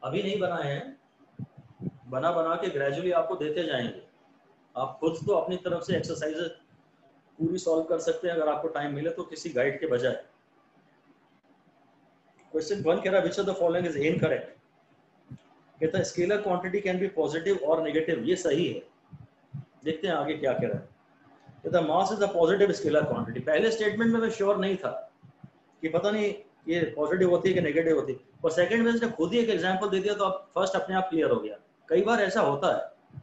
अभी नहीं बनाए हैं, बना बना के ग्रेजुअली आपको देते जाएंगे। आप खुद तो अपनी तरफ से एक्सरसाइजेज पूरी सॉल्व कर सकते हैं अगर आपको टाइम मिले तो, किसी गाइड के बजाय। क्वेश्चन 1 कह रहा है which of the following is incorrect. कहता है scalar quantity can be positive और नेगेटिव, ये सही है। देखते हैं आगे क्या कह रहा है। कहता है mass is a positive scalar quantity. पहले स्टेटमेंट में मैं श्योर नहीं था कि पता नहीं ये पॉजिटिव होती है कि नेगेटिव होती है, और सेकंड में इसने खुद ही एक एग्जांपल दे दिया तो आप फर्स्ट अपने आप क्लियर हो गया। कई बार ऐसा होता है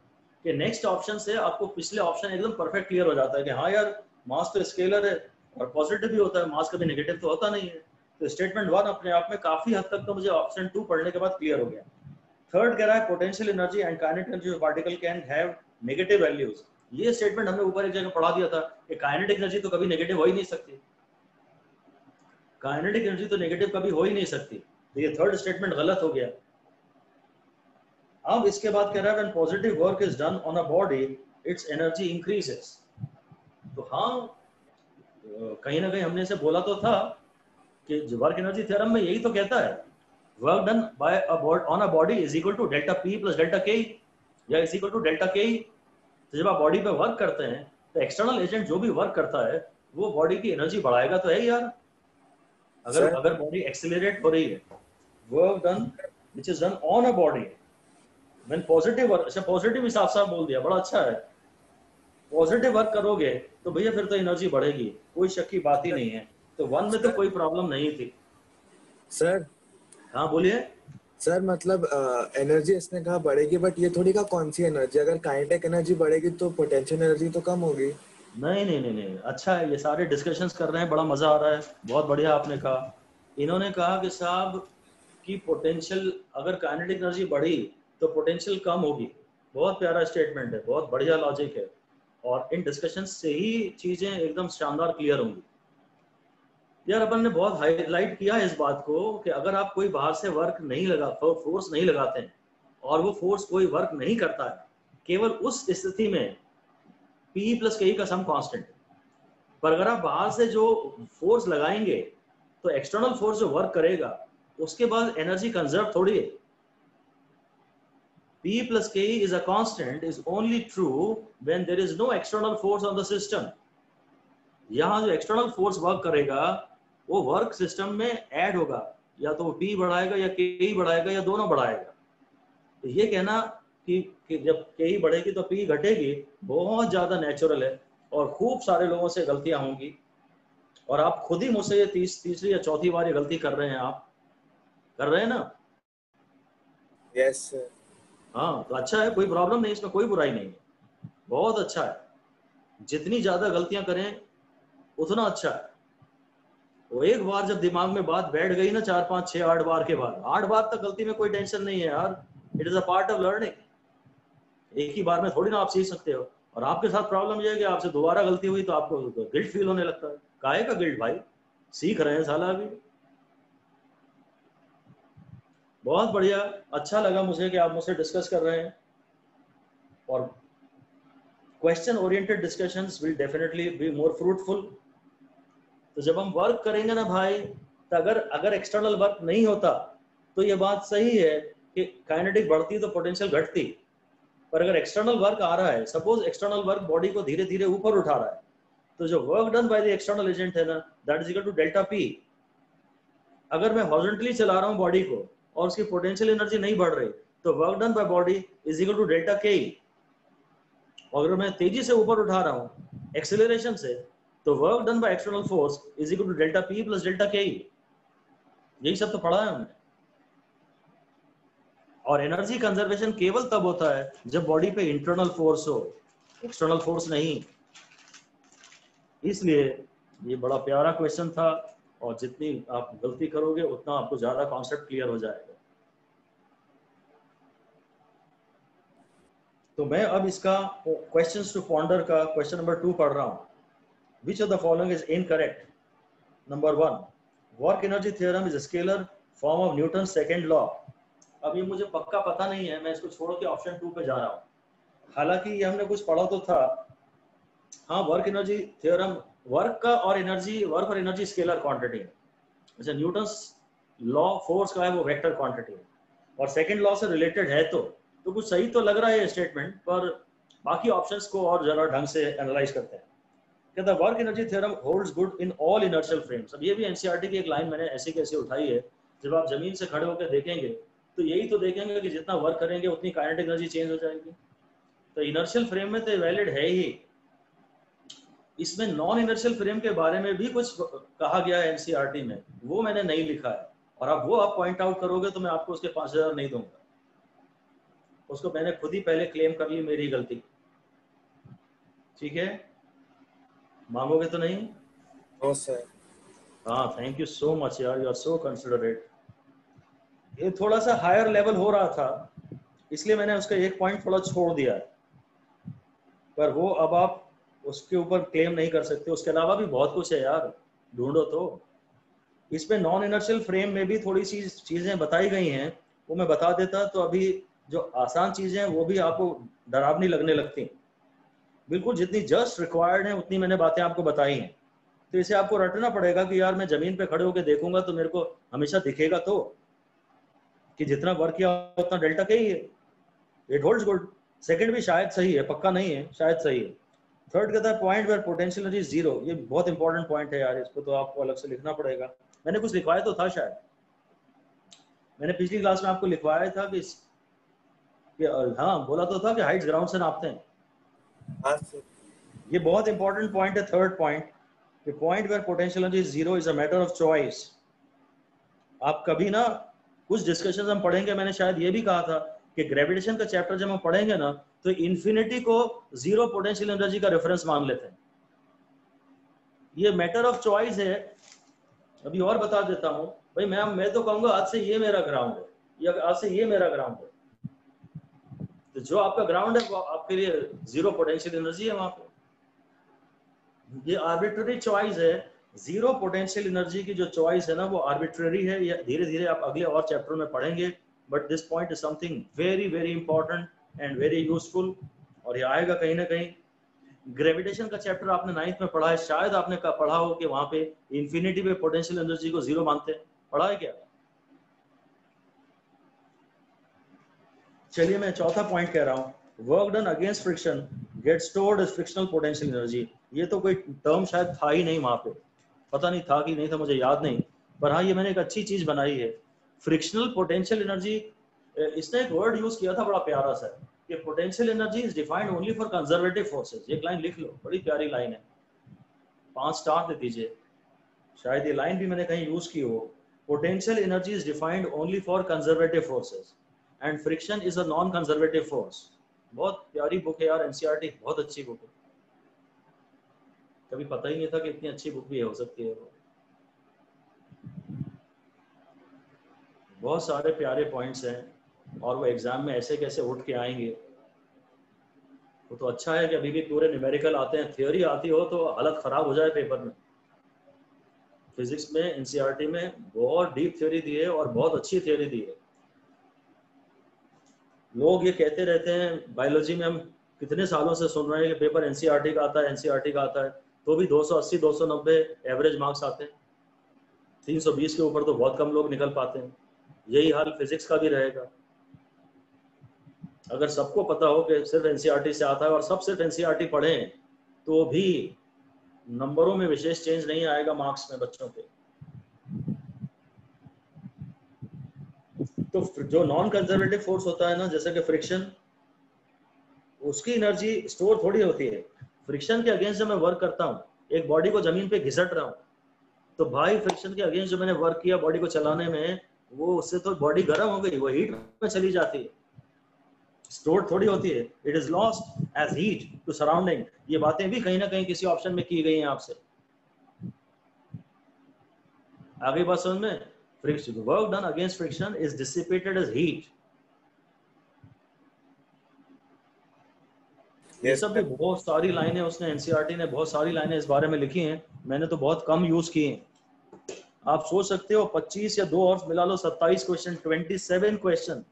कि नेक्स्ट ऑप्शन से आपको पिछले ऑप्शन एकदम परफेक्ट क्लियर हो जाता है कि हाँ यार मास तो स्केलर है और पॉजिटिव भी होता है, मास कभी नेगेटिव तो होता नहीं है। तो स्टेटमेंट 1 अपने आप में काफी हद तक तो मुझे ऑप्शन 2 पढ़ने के बाद क्लियर हो गया। थर्ड कह रहा है potential energy and kinetic energy of particle can have negative values. ये स्टेटमेंट हमने ऊपर एक जगह पढ़ा दिया था कि काइनेटिक एनर्जी तो कभी नेगेटिव हो ही नहीं सकती, काइनेटिक एनर्जी तो नेगेटिव कभी हो ही नहीं सकती, तो ये थर्ड स्टेटमेंट गलत हो गया। अब इसके बाद कह रहा है when positive work is done on a body it's energy increases. तो हाँ, कहीं ना कहीं हमने इसे बोला तो था कि वर्क एनर्जी थ्योरम में यही तो कहता है work done by on a body is equal to delta P plus delta K या इज इक्वल टू डेल्टा के। तो जब आप बॉडी पे वर्क करते हैं तो एक्सटर्नल एजेंट जो भी वर्क करता है वो बॉडी की एनर्जी बढ़ाएगा तो है यार। अगर बॉडी एक्सेलरेट हो रही है, work done which is done on a body when positive work, अच्छा पॉजिटिव ही साफ साफ बोल दिया, बड़ा अच्छा है। पॉजिटिव वर्क करोगे तो भैया फिर तो एनर्जी बढ़ेगी, कोई शक की बात ही नहीं है। तो 1 में तो कोई प्रॉब्लम नहीं थी। सर हाँ बोलिए। सर मतलब एनर्जी इसने कहा बढ़ेगी, बट ये थोड़ी कहा कौन सी एनर्जी। अगर काइनेटिक एनर्जी बढ़ेगी तो पोटेंशियल एनर्जी तो कम होगी। नहीं नहीं नहीं नहीं, अच्छा है, ये सारे डिस्कशंस कर रहे हैं, बड़ा मजा आ रहा है, बहुत बढ़िया आपने कहा। इन्होंने कहा कि साहब की पोटेंशियल, अगर काइनेटिक एनर्जी बढ़ी तो पोटेंशियल कम होगी। बहुत प्यारा स्टेटमेंट है, बहुत बढ़िया लॉजिक है, और इन डिस्कशंस से ही चीजें एकदम शानदार क्लियर होंगी। यार अपन ने बहुत हाईलाइट किया है इस बात को कि अगर आप कोई बाहर से वर्क नहीं लगा, फोर्स नहीं लगाते हैं और वो फोर्स कोई वर्क नहीं करता है, केवल उस स्थिति में P प्लस के का सम कांस्टेंट है। पर अगर आप बाहर से जो फोर्स लगाएंगे तो एक्सटर्नल फोर्स जो वर्क करेगा उसके बाद एनर्जी कंजर्व थोड़ी है। P plus K is a constant is only true when there is no external force on the system. यहाँ जो एक्सटर्नल फोर्स वर्क करेगा वो वर्क सिस्टम में ऐड होगा, या तो P बढ़ाएगा या K बढ़ाएगा या दोनों बढ़ाएगा। तो ये कहना कि जब K बढ़ेगी तो P घटेगी बहुत ज्यादा नेचुरल है, और खूब सारे लोगों से गलतियां होंगी, और आप खुद ही मुझसे ये तीसरी या चौथी बार ये गलती कर रहे हैं। आप कर रहे हैं ना? Yes sir. हाँ तो अच्छा है, कोई प्रॉब्लम नहीं, इसमें कोई बुराई नहीं है, बहुत अच्छा है। जितनी ज्यादा गलतियां करें उतना अच्छा है। वो एक बार जब दिमाग में बात बैठ गई ना 4 5 6 8 बार के बाद, 8 बार तक गलती में कोई टेंशन नहीं है यार। It is a part of learning. एक ही बार में थोड़ी ना आप सीख सकते हो। और आपके साथ प्रॉब्लम ये है कि आपसे दोबारा गलती हुई तो आपको गिल्ट फील होने लगता है। काहे का गिल्ट भाई, सीख रहे हैं साला अभी। बहुत बढ़िया, अच्छा लगा मुझे कि आप मुझसे डिस्कस कर रहे हैं, और question oriented discussions will definitely be more fruitful. तो जब हम वर्क करेंगे ना भाई, तो अगर एक्सटर्नल वर्क नहीं होता तो ये बात सही है कि काइनेटिक बढ़ती तो पोटेंशियल घटती। पर अगर एक्सटर्नल वर्क आ रहा है, सपोज एक्सटर्नल वर्क बॉडी को धीरे धीरे ऊपर उठा रहा है, तो जो work done by the external agent है ना, that is equal to delta P. अगर मैं हॉरिजॉन्टली चला रहा हूँ बॉडी को और उसकी पोटेंशियल एनर्जी नहीं बढ़ रही, तो work done by body is equal to delta K. और अगर मैं तेजी से ऊपर उठा रहा हूँ एक्सेलरेशन से, तो work done by external force is equal to delta P plus delta K. यही सब तो पढ़ा है हमने। और एनर्जी कंजर्वेशन केवल तब होता है जब बॉडी पे इंटरनल फोर्स हो, एक्सटर्नल फोर्स नहीं। इसलिए ये बड़ा प्यारा क्वेश्चन था, और जितनी आप गलती करोगे उतना आपको ज्यादा कॉन्सेप्ट क्लियर हो जाएगा। तो मैं अब इसका क्वेश्चंस टू पॉन्डर का क्वेश्चन नंबर 2 पढ़ रहा हूँ. Which of the following is incorrect? Number 1, work energy theorem is a scalar form of Newton's second law. अब ये मुझे पक्का पता नहीं है, मैं इसको छोड़ के ऑप्शन 2 पे जा रहा हूँ. हालांकि ये हमने कुछ पढ़ा तो था. हाँ, वर्क एनर्जी थ्योरम, वर्क और एनर्जी स्केलर क्वांटिटी है. अच्छा, न्यूटन्स लॉ फोर्स का है वो वेक्टर क्वांटिटी है और सेकंड लॉ से रिलेटेड है. तो कुछ सही तो लग रहा है ये स्टेटमेंट, पर बाकी ऑप्शंस को और जरा ढंग से एनालाइज करते हैं. कहता है work energy theorem holds good in all inertial frames. अब ये भी एनसीईआरटी की एक लाइन मैंने ऐसी कैसे उठाई है. जब आप जमीन से खड़े होकर देखेंगे तो यही तो देखेंगे कि जितना वर्क करेंगे उतनी काइनेटिक एनर्जी चेंज हो जाएगी. तो इनर्शियल फ्रेम में तो वैलिड है ही. इसमें नॉन इनर्शियल फ्रेम के बारे में भी कुछ कहा गया है एनसीईआरटी में, वो मैंने नहीं लिखा है. और अब वो आप पॉइंट आउट करोगे तो मैं आपको उसके 5000 नहीं दूंगा. उसको मैंने खुद ही पहले क्लेम कर ली, मेरी गलती. ठीक है, मांगोगे तो नहीं? No sir. हाँ, थैंक यू सो मच यार, यू आर सो कंसिडरेट. ये थोड़ा सा हायर लेवल हो रहा था इसलिए मैंने उसका एक पॉइंट थोड़ा छोड़ दिया है, पर वो अब आप उसके ऊपर क्लेम नहीं कर सकते. उसके अलावा भी बहुत कुछ है यार, ढूंढो तो. इसमें नॉन इनर्शियल फ्रेम में भी थोड़ी सी चीजें बताई गई हैं, वो मैं बता देता तो अभी जो आसान चीजें हैं वो भी आपको डरावनी लगने लगती. बिल्कुल जितनी जस्ट रिक्वायर्ड है उतनी मैंने बातें आपको बताई हैं. तो इसे आपको रटना पड़ेगा कि यार मैं जमीन पे खड़े होकर देखूंगा तो मेरे को हमेशा दिखेगा तो कि जितना वर्क किया उतना डेल्टा के ही है. It holds good. सेकंड भी शायद सही है, पक्का नहीं है, शायद सही है. थर्ड कहता है point where potential energy is zero. ये बहुत इंपॉर्टेंट पॉइंट है यार, इसको तो आपको अलग से लिखना पड़ेगा. मैंने कुछ लिखवाया तो था शायद, मैंने पिछली क्लास में आपको लिखवाया था कि हाँ बोला तो था कि हाइट्स ग्राउंड से नापते हैं. हाँ सर. ये बहुत इंपॉर्टेंट पॉइंट है. थर्ड पॉइंट, कि point where potential energy is zero is a matter of choice. आप कभी ना कुछ डिस्कशन हम पढ़ेंगे, मैंने शायद ये भी कहा था कि ग्रेविटेशन का चैप्टर जब हम पढ़ेंगे ना तो इन्फिनिटी को जीरो पोटेंशियल एनर्जी का रेफरेंस मान लेते हैं. ये मैटर ऑफ चॉइस है. अभी और बता देता हूं भाई, मैं तो कहूंगा आज से ये मेरा ग्राउंड है या आज से ये मेरा ग्राउंड है. तो जो आपका ग्राउंड है वो आपके लिए जीरो पोटेंशियल एनर्जी है वहां पे. ये आर्बिट्ररी चॉइस है. जीरो पोटेंशियल एनर्जी की जो चॉइस है ना वो आर्बिट्ररी है. ये धीरे धीरे आप अगले और चैप्टर में पढ़ेंगे, but this point is something very very important and very useful. और ये आएगा कहीं ना कहीं. ग्रेविटेशन का चैप्टर आपने 9th में पढ़ा है, शायद आपने पढ़ा हो कि वहां पे इंफिनिटी पे पोटेंशियल एनर्जी को जीरो मानते हैं. पढ़ा है क्या? चलिए मैं चौथा पॉइंट कह रहा हूँ. Work done against friction get stored as frictional potential energy. ये तो कोई टर्म शायद था ही नहीं वहां पे, पता नहीं था कि नहीं था, मुझे याद नहीं. पर हाँ, ये मैंने एक अच्छी चीज बनाई है, फ्रिक्शनल पोटेंशियल एनर्जी. इसने एक वर्ड यूज किया था बड़ा प्यारा सा, कि potential energy is defined only for conservative forces. एक लाइन लिख लो, बड़ी प्यारी लाइन है, 5 स्टार दे दीजिए. शायद ये लाइन भी मैंने कहीं यूज की हो. Potential energy is defined only for conservative forces and friction is a non conservative force. बहुत प्यारी बुक है यार, एनसीईआरटी बहुत अच्छी बुक है. कभी पता ही नहीं था कि इतनी अच्छी बुक भी हो सकती है. बहुत सारे प्यारे पॉइंट्स हैं और वो एग्जाम में ऐसे कैसे उठ के आएंगे. वो तो अच्छा है कि अभी भी पूरे न्यूमेरिकल आते हैं. थ्योरी आती हो तो हालत खराब हो जाए पेपर में. फिजिक्स में एनसीईआरटी में बहुत डीप थ्योरी दी है और बहुत अच्छी थ्योरी दी है. लोग ये कहते रहते हैं, बायोलॉजी में हम कितने सालों से सुन रहे हैं कि पेपर एनसीईआरटी का आता है, एनसीईआरटी का आता है, तो भी 280 290 एवरेज मार्क्स आते हैं. 320 के ऊपर तो बहुत कम लोग निकल पाते हैं. यही हाल फिजिक्स का भी रहेगा. अगर सबको पता हो कि सिर्फ एनसीईआरटी से आता है और सब सिर्फ एनसीईआरटी पढ़ें तो भी नंबरों में विशेष चेंज नहीं आएगा मार्क्स में बच्चों के. तो जो नॉन कंजर्वेटिव फोर्स होता है ना, जैसे कि फ्रिक्शन, उसकी एनर्जी स्टोर थोड़ी होती है. फ्रिक्शन के अगेंस्ट जब मैं वर्क करता हूँ, एक बॉडी को जमीन पे घिसट रहा हूँ, तो भाई फ्रिक्शन के अगेंस्ट जो मैंने वर्क किया बॉडी को चलाने में, वो उससे तो बॉडी गर्म हो गई, वो हीट में चली जाती है. स्टोर थोड़ी होती है. It is lost as heat to surrounding. ये बातें भी कहीं ना कहीं किसी ऑप्शन में की गई हैं आपसे. आगे बात समझ में. Friction, work done against friction is dissipated as heat. ये Yes, सब भी बहुत सारी लाइनें उसने एनसीईआरटी ने बहुत सारी लाइनें इस बारे में लिखी हैं, मैंने तो बहुत कम यूज की हैं। आप सोच सकते हो 25 या 2 और मिला लो 27 क्वेश्चन, 27 क्वेश्चन,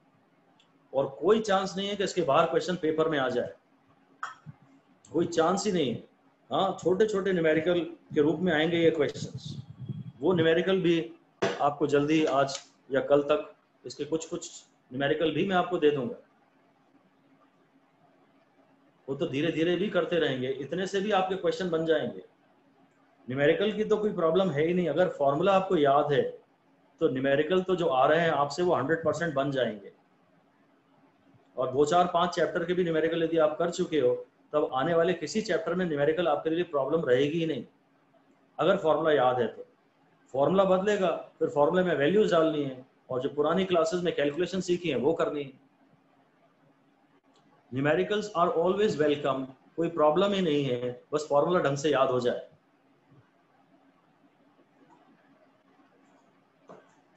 और कोई चांस नहीं है कि इसके बाहर क्वेश्चन पेपर में आ जाए, कोई चांस ही नहीं है। हाँ, छोटे छोटे न्यूमेरिकल के रूप में आएंगे ये क्वेश्चंस, वो न्यूमेरिकल भी आपको जल्दी आज या कल तक इसके कुछ न्यूमेरिकल भी मैं आपको दे दूंगा। वो तो धीरे धीरे भी करते रहेंगे, इतने से भी आपके क्वेश्चन बन जाएंगे। न्यूमेरिकल की तो कोई प्रॉब्लम है ही नहीं, अगर फॉर्मूला आपको याद है तो न्यूमेरिकल तो जो आ रहे हैं आपसे वो 100% बन जाएंगे। और 2, 4, 5 चैप्टर के भी न्यूमेरिकल यदि आप कर चुके हो तब आने वाले किसी चैप्टर में न्यूमेरिकल आपके लिए प्रॉब्लम रहेगी ही नहीं, अगर फॉर्मूला याद है तो। फॉर्मूला बदलेगा, फिर फॉर्मूले में वैल्यूज डालनी है, और जो पुरानी क्लासेस में कैलकुलेशन सीखी है वो करनी है। न्यूमेरिकल्स आर ऑलवेज वेलकम, कोई प्रॉब्लम ही नहीं है, बस फॉर्मूला ढंग से याद हो जाए।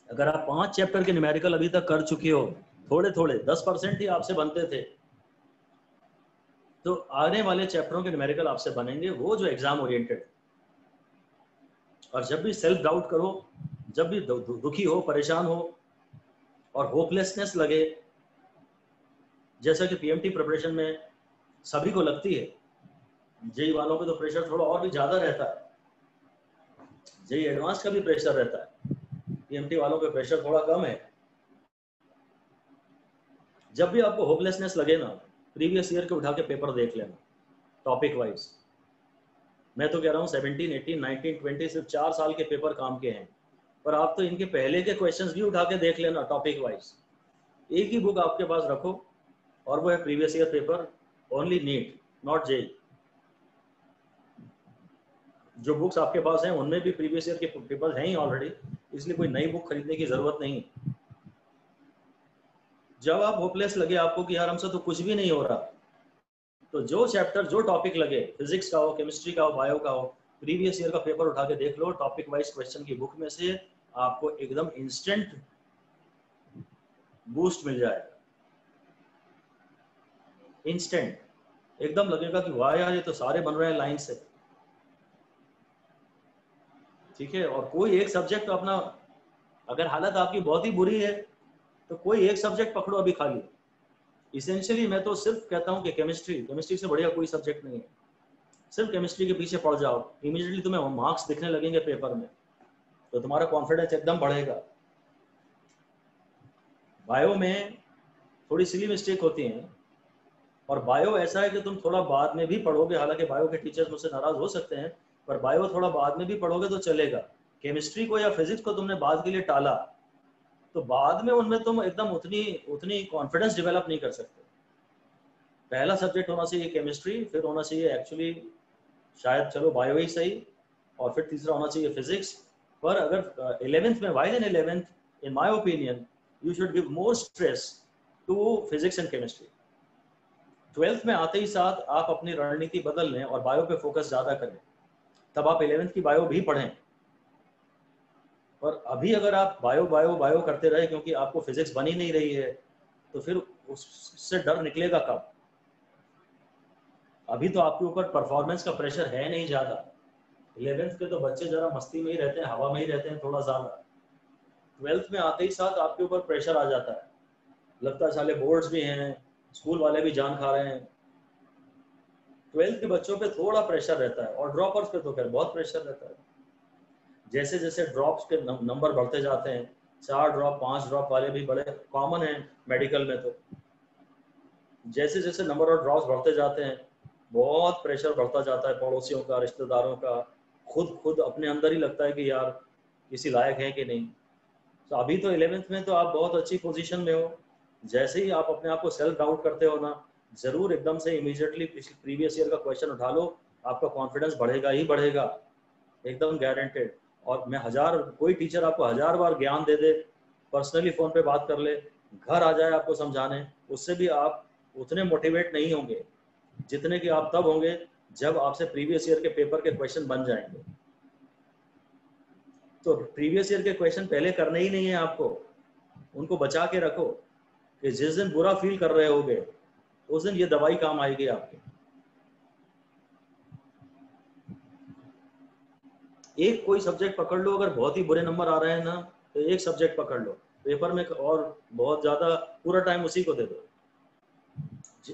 अगर आप 5 चैप्टर के न्यूमेरिकल अभी तक कर चुके हो, थोड़े थोड़े 10% ही आपसे बनते थे, तो आने वाले चैप्टरों के न्यूमेरिकल आपसे बनेंगे, वो जो एग्जाम ओरिएंटेड। और जब भी सेल्फ डाउट करो, जब भी दुखी हो, परेशान हो और होपलेसनेस लगे, जैसा कि पीएमटी प्रिपरेशन में सभी को लगती है, जेई वालों पे तो प्रेशर थोड़ा और भी ज्यादा रहता है, जेई एडवांस का भी प्रेशर रहता है, पीएमटी वालों पे प्रेशर थोड़ा कम है। जब भी आपको होपलेसनेस लगे ना, प्रीवियस ईयर के उठा के पेपर देख लेना टॉपिक वाइज। मैं तो कह रहा हूँ 17, 18, 19, 20 सिर्फ 4 साल के पेपर काम के हैं, पर आप तो इनके पहले के क्वेश्चंस भी उठा के देख लेना टॉपिक वाइज। एक ही बुक आपके पास रखो और वो है previous year paper, only NEET, not JEE. जो बुक्स आपके पास हैं उनमें भी प्रीवियस ईयर के पेपर हैं ही ऑलरेडी, इसलिए कोई नई बुक खरीदने की जरूरत नहीं। जब आप होपलेस लगे आपको कि यार हमसे तो कुछ भी नहीं हो रहा, तो जो चैप्टर जो टॉपिक लगे, फिजिक्स का हो, केमिस्ट्री का हो, बायो का हो, प्रीवियस ईयर का पेपर उठा के देख लो, टॉपिक वाइज क्वेश्चन की बुक में से आपको एकदम इंस्टेंट बूस्ट मिल जाएगा। इंस्टेंट एकदम लगेगा कि वाह यार ये तो सारे बन रहे हैं लाइन से। ठीक है, और कोई एक सब्जेक्ट तो अपना, अगर हालत आपकी बहुत ही बुरी है तो कोई एक सब्जेक्ट पकड़ो अभी खाली। इसेंशियली मैं तो सिर्फ कहता हूँ कि केमिस्ट्री से बढ़िया कोई सब्जेक्ट नहीं है, सिर्फ केमिस्ट्री के पीछे पड़ जाओ, इमीडिएटली तुम्हें मार्क्स दिखने लगेंगे पेपर में, तो तुम्हारा कॉन्फिडेंस एकदम बढ़ेगा। बायो में थोड़ी सिली मिस्टेक होती हैं, और बायो ऐसा है कि तुम थोड़ा बाद में भी पढ़ोगे, हालांकि बायो के टीचर्स मुझसे नाराज हो सकते हैं, पर बायो थोड़ा बाद में भी पढ़ोगे तो चलेगा। केमिस्ट्री को या फिजिक्स को तुमने बाद के लिए टाला तो बाद में उनमें तुम एकदम उतनी कॉन्फिडेंस डेवलप नहीं कर सकते। पहला सब्जेक्ट होना चाहिए केमिस्ट्री, फिर होना चाहिए एक्चुअली शायद चलो बायो ही सही, और फिर तीसरा होना चाहिए फिजिक्स। पर अगर 11th में, while in 11th in my opinion you should give more stress to physics and chemistry. 12th में आते ही साथ आप अपनी रणनीति बदल लें और बायो पे फोकस ज्यादा करें, तब आप 11th की बायो भी पढ़ें। और अभी अगर आप बायो करते रहे क्योंकि आपको फिजिक्स बन ही नहीं रही है, तो फिर उससे डर निकलेगा कब? अभी तो आपके ऊपर परफॉर्मेंस का प्रेशर है नहीं ज्यादा। 11th के तो बच्चे जरा मस्ती में ही रहते हैं, हवा में ही रहते हैं थोड़ा ज्यादा। 12th में आते ही साथ आपके ऊपर प्रेशर आ जाता है, लगता है साले बोर्ड्स भी हैं, स्कूल वाले भी जान खा रहे हैं। 12th के बच्चों पे थोड़ा प्रेशर रहता है, और ड्रॉपर्स पे तो खैर बहुत प्रेशर रहता है। जैसे जैसे ड्रॉप्स के नंबर बढ़ते जाते हैं, 4 ड्रॉप 5 ड्रॉप वाले भी बड़े कॉमन हैं मेडिकल में, तो जैसे जैसे नंबर ऑफ ड्रॉप्स बढ़ते जाते हैं बहुत प्रेशर बढ़ता जाता है, पड़ोसियों का, रिश्तेदारों का, खुद अपने अंदर ही लगता है कि यार किसी लायक है कि नहीं। तो अभी तो 11th में तो आप बहुत अच्छी पोजीशन में हो, जैसे ही आप अपने आप को सेल्फ डाउट करते हो ना, जरूर एकदम से इमीडिएटली प्रीवियस ईयर का क्वेश्चन उठा लो, आपका कॉन्फिडेंस बढ़ेगा ही बढ़ेगा, एकदम गारंटेड। और मैं कोई टीचर आपको 1000 बार ज्ञान दे दे, पर्सनली फोन पे बात कर ले, घर आ जाए आपको समझाने, उससे भी आप उतने मोटिवेट नहीं होंगे जितने कि आप तब होंगे जब आपसे प्रीवियस ईयर के पेपर के क्वेश्चन बन जाएंगे। तो प्रीवियस ईयर के क्वेश्चन पहले करने ही नहीं है आपको, उनको बचा के रखो कि जिस दिन बुरा फील कर रहे होगे उस दिन ये दवाई काम आएगी आपके। एक कोई सब्जेक्ट पकड़ लो, अगर बहुत ही बुरे नंबर आ रहे हैं ना तो एक सब्जेक्ट पकड़ लो पेपर में, और बहुत ज्यादा पूरा टाइम उसी को दे दो।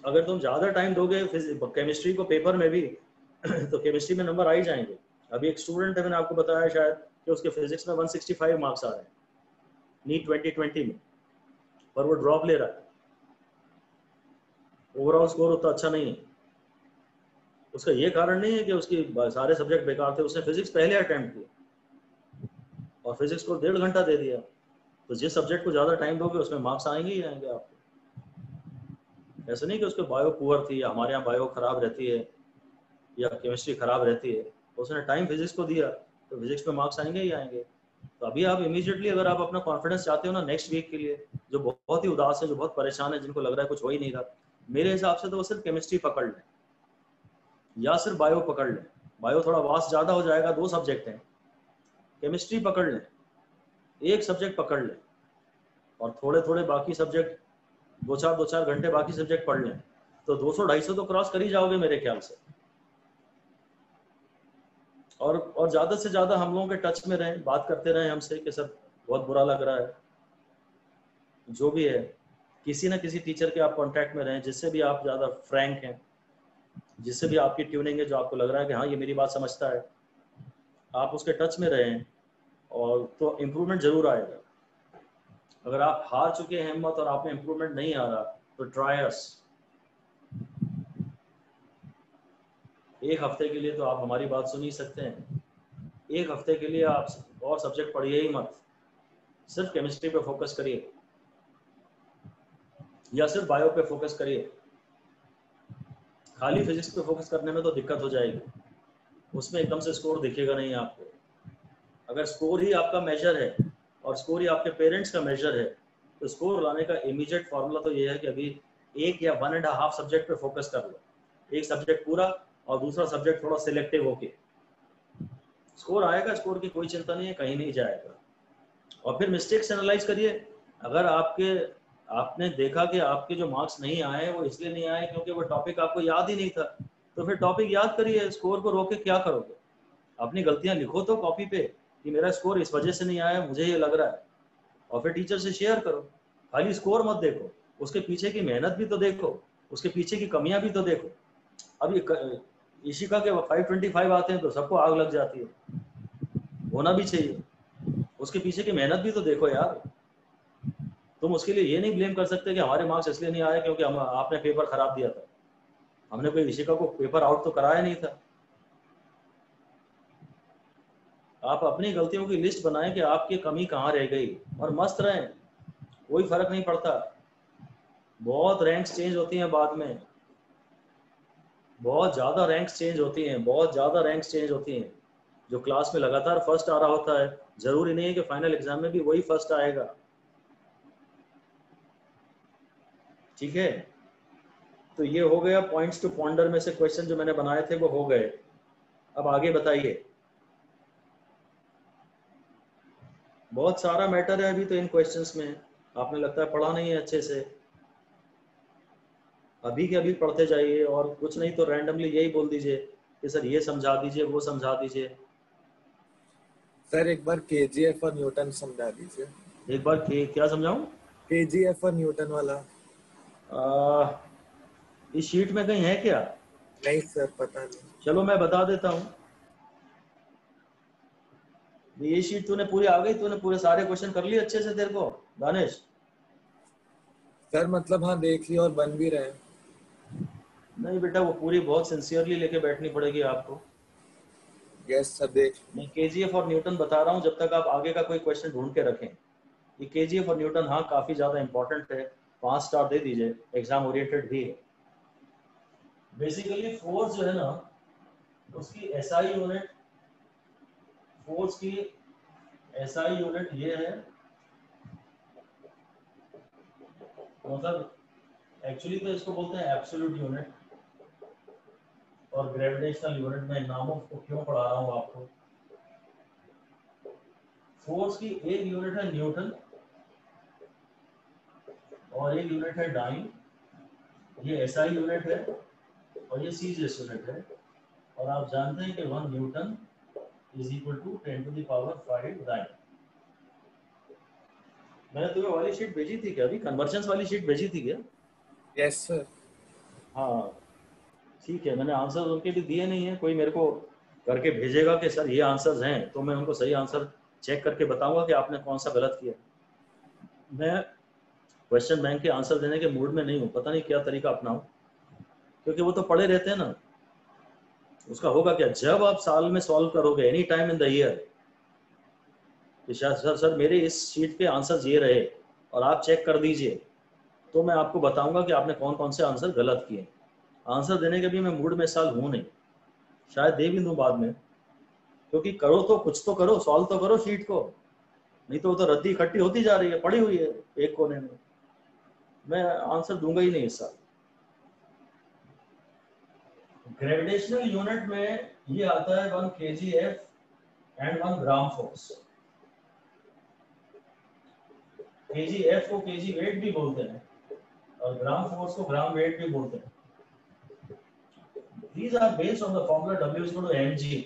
अगर तुम ज्यादा टाइम दोगे केमिस्ट्री को पेपर में भी तो केमिस्ट्री में नंबर आ ही जाएंगे। अभी एक स्टूडेंट है, मैंने आपको बताया शायद कि उसके फिजिक्स में 165 मार्क्स आ रहे हैं नीट 2020 में, पर वो ड्रॉप ले रहा है, ओवरऑल स्कोर उतना अच्छा नहीं है। उसका ये कारण नहीं है कि उसकी सारे सब्जेक्ट बेकार थे, उसने फिजिक्स पहले अटेम्प्ट किया और फिजिक्स को 1.5 घंटा दे दिया। तो जिस सब्जेक्ट को ज्यादा टाइम दोगे उसमें मार्क्स आएंगे ही आएंगे आपको। ऐसा नहीं कि उसको बायो पुअर थी या हमारे यहाँ बायो खराब रहती है या केमिस्ट्री खराब रहती है, उसने टाइम फिजिक्स को दिया तो फिजिक्स में मार्क्स आएंगे ही आएंगे। तो अभी आप इमीडिएटली अगर आप अपना कॉन्फिडेंस चाहते हो ना नेक्स्ट वीक के लिए, जो बहुत ही उदास है, जो बहुत परेशान है, जिनको लग रहा है कुछ हो ही नहीं रहा, मेरे हिसाब से तो वो सिर्फ केमिस्ट्री पकड़ लें या सिर्फ बायो पकड़ लें। बायो थोड़ा वास्ट ज्यादा हो जाएगा, 2 सब्जेक्ट हैं। केमिस्ट्री पकड़ लें, एक सब्जेक्ट पकड़ लें और थोड़े थोड़े बाकी सब्जेक्ट 2-4 घंटे बाकी सब्जेक्ट पढ़ लें, तो 200-250 तो क्रॉस कर ही जाओगे मेरे ख्याल से। और ज्यादा से ज्यादा हम लोगों के टच में रहें, बात करते रहें हमसे कि सर बहुत बुरा लग रहा है, जो भी है किसी ना किसी टीचर के आप कांटेक्ट में रहें जिससे भी आप ज़्यादा फ्रैंक हैं, जिससे भी आपकी ट्यूनिंग है, जो आपको लग रहा है कि हाँ ये मेरी बात समझता है, आप उसके टच में रहें और तो इम्प्रूवमेंट जरूर आएगा। अगर आप हार चुके हैं हिम्मत और आप में इम्प्रूवमेंट नहीं आ रहा तो ट्राई अस। एक हफ्ते के लिए तो आप हमारी बात सुन ही सकते हैं, एक हफ्ते के लिए आप और सब्जेक्ट पढ़िए ही मत, सिर्फ केमिस्ट्री पे फोकस करिए या सिर्फ बायो पे फोकस करिए। खाली फिजिक्स पे फोकस करने में तो दिक्कत हो जाएगी, उसमें एकदम से स्कोर दिखेगा नहीं आपको। अगर स्कोर ही आपका मेजर है और स्कोर ही आपके पेरेंट्स का मेजर है तो स्कोर लाने का इमीडिएट फॉर्मूला तो ये है कि अभी 1 या 1.5 सब्जेक्ट पे फोकस कर लो, एक सब्जेक्ट पूरा और दूसरा सब्जेक्ट थोड़ा सिलेक्टिव होके, स्कोर आएगा, स्कोर की कोई चिंता नहीं है, कहीं नहीं जाएगा। और फिर मिस्टेक्स एनालाइज करिए। अगर आपने देखा कि आपके जो मार्क्स नहीं आए वो इसलिए नहीं आए क्योंकि वो टॉपिक आपको याद ही नहीं था, तो फिर टॉपिक याद करिए, स्कोर को रोक के क्या करोगे? अपनी गलतियां लिखो तो कॉपी पे कि मेरा स्कोर इस वजह से नहीं आया, मुझे ये लग रहा है, और फिर टीचर से शेयर करो। खाली स्कोर मत देखो, उसके पीछे की मेहनत भी तो देखो, उसके पीछे की कमियां भी तो देखो। अब ये इशिका के 525 आते हैं तो सबको आग लग जाती है, होना भी चाहिए, उसके पीछे की मेहनत भी तो देखो यार। तुम उसके लिए ये नहीं ब्लेम कर सकते कि हमारे मार्क्स इसलिए नहीं आए क्योंकि आपने पेपर खराब दिया था। हमने कोई इशिका को पेपर आउट तो कराया नहीं था। आप अपनी गलतियों की लिस्ट बनाएं कि आपकी कमी कहाँ रह गई और मस्त रहें, कोई फर्क नहीं पड़ता। बहुत रैंक्स चेंज होती हैं बाद में, बहुत ज़्यादा रैंक्स चेंज होती हैं, बहुत ज़्यादा रैंक्स चेंज होती हैं। जो क्लास में लगातार फर्स्ट आ रहा होता है जरूरी नहीं है कि फाइनल एग्जाम में भी वही फर्स्ट आएगा। ठीक है, तो ये हो गया पॉइंट्स टू पॉन्डर में से क्वेश्चन जो मैंने बनाए थे वो हो गए। अब आगे बताइए, बहुत सारा मैटर है अभी तो इन क्वेश्चंस में, आपने लगता है पढ़ा नहीं है अच्छे से। अभी के अभी पढ़ते जाइए और कुछ नहीं तो रैंडमली यही बोल दीजिए कि सर ये समझा दीजिए, वो समझा दीजिए। सर एक बार केजीएफ और न्यूटन समझा दीजिए। एक बार क्या समझाऊं? केजीएफ और न्यूटन वाला। इस शीट में कहीं है क्या? नहीं सर, पता नहीं। चलो मैं बता देता हूँ। ये शीट तूने पूरी आ गई, तूने पूरे सारे क्वेश्चन कर लिए अच्छे से तेरे को दानिश? सर मतलब हाँ देख लिया और बन भी रहे हैं। नहीं बेटा, वो पूरी बहुत सिंसियरली लेके बैठनी पड़ेगी आपको। यस सर, देख। मैं केजीएफ और न्यूटन बता रहा हूँ, जब तक आप आगे का कोई क्वेश्चन ढूंढ के रखें। ये केजीएफ और न्यूटन हाँ काफी ज्यादा इंपॉर्टेंट है, 5 स्टार दे दीजिए, एग्जाम ओरिएंटेड भी है। बेसिकली फोर्स जो है ना उसकी एसआई यूनिट, फोर्स की एसआई यूनिट ये है, मतलब एक्चुअली तो इसको बोलते हैं एब्सोल्यूट यूनिट और ग्रेविटेशनल यूनिट। में नामों को क्यों पढ़ा रहा हूँ आपको। फोर्स की एक यूनिट है न्यूटन और एक यूनिट है डाइन, ये एसआई यूनिट है और ये सीजीएस यूनिट है। और आप जानते हैं कि 1 newton is equal to 10 to the power 5 dyne. मैंने तुम्हें वाली शीट भेजी थी क्या, अभी कन्वर्जन्स वाली शीट भेजी थी क्या? Yes sir. हाँ ठीक है, मैंने आंसर उनके भी दिए नहीं है, कोई मेरे को करके भेजेगा कि सर ये आंसर्स हैं, तो मैं उनको सही आंसर चेक करके बताऊंगा कि आपने कौन सा गलत किया। मैं क्वेश्चन बैंक के आंसर देने के मूड में नहीं हूँ, पता नहीं क्या तरीका अपनाऊं, क्योंकि वो तो पढ़े रहते हैं ना। उसका होगा क्या, जब आप साल में सॉल्व करोगे any time in the year, sir मेरे इस शीट के आंसर ये रहे और आप चेक कर दीजिए, तो मैं आपको बताऊंगा कि आपने कौन कौन से आंसर गलत किए। आंसर देने के भी मैं मूड में इस साल हूँ नहीं, शायद दे भी दूं बाद में, क्योंकि करो तो कुछ तो करो, सॉल्व तो करो शीट को, नहीं तो वो तो रद्दी इकट्ठी होती जा रही है, पड़ी हुई है एक कोने में। मैं आंसर दूंगा ही नहीं इस साल। ग्रेविटेशनल यूनिट में ये आता है 1 kgf and 1 gram force. kgf को kg वेट भी बोलते हैं और ग्राम फोर्स को ग्राम वेट भी बोलते हैं। These are based on the formula W is equal to mg।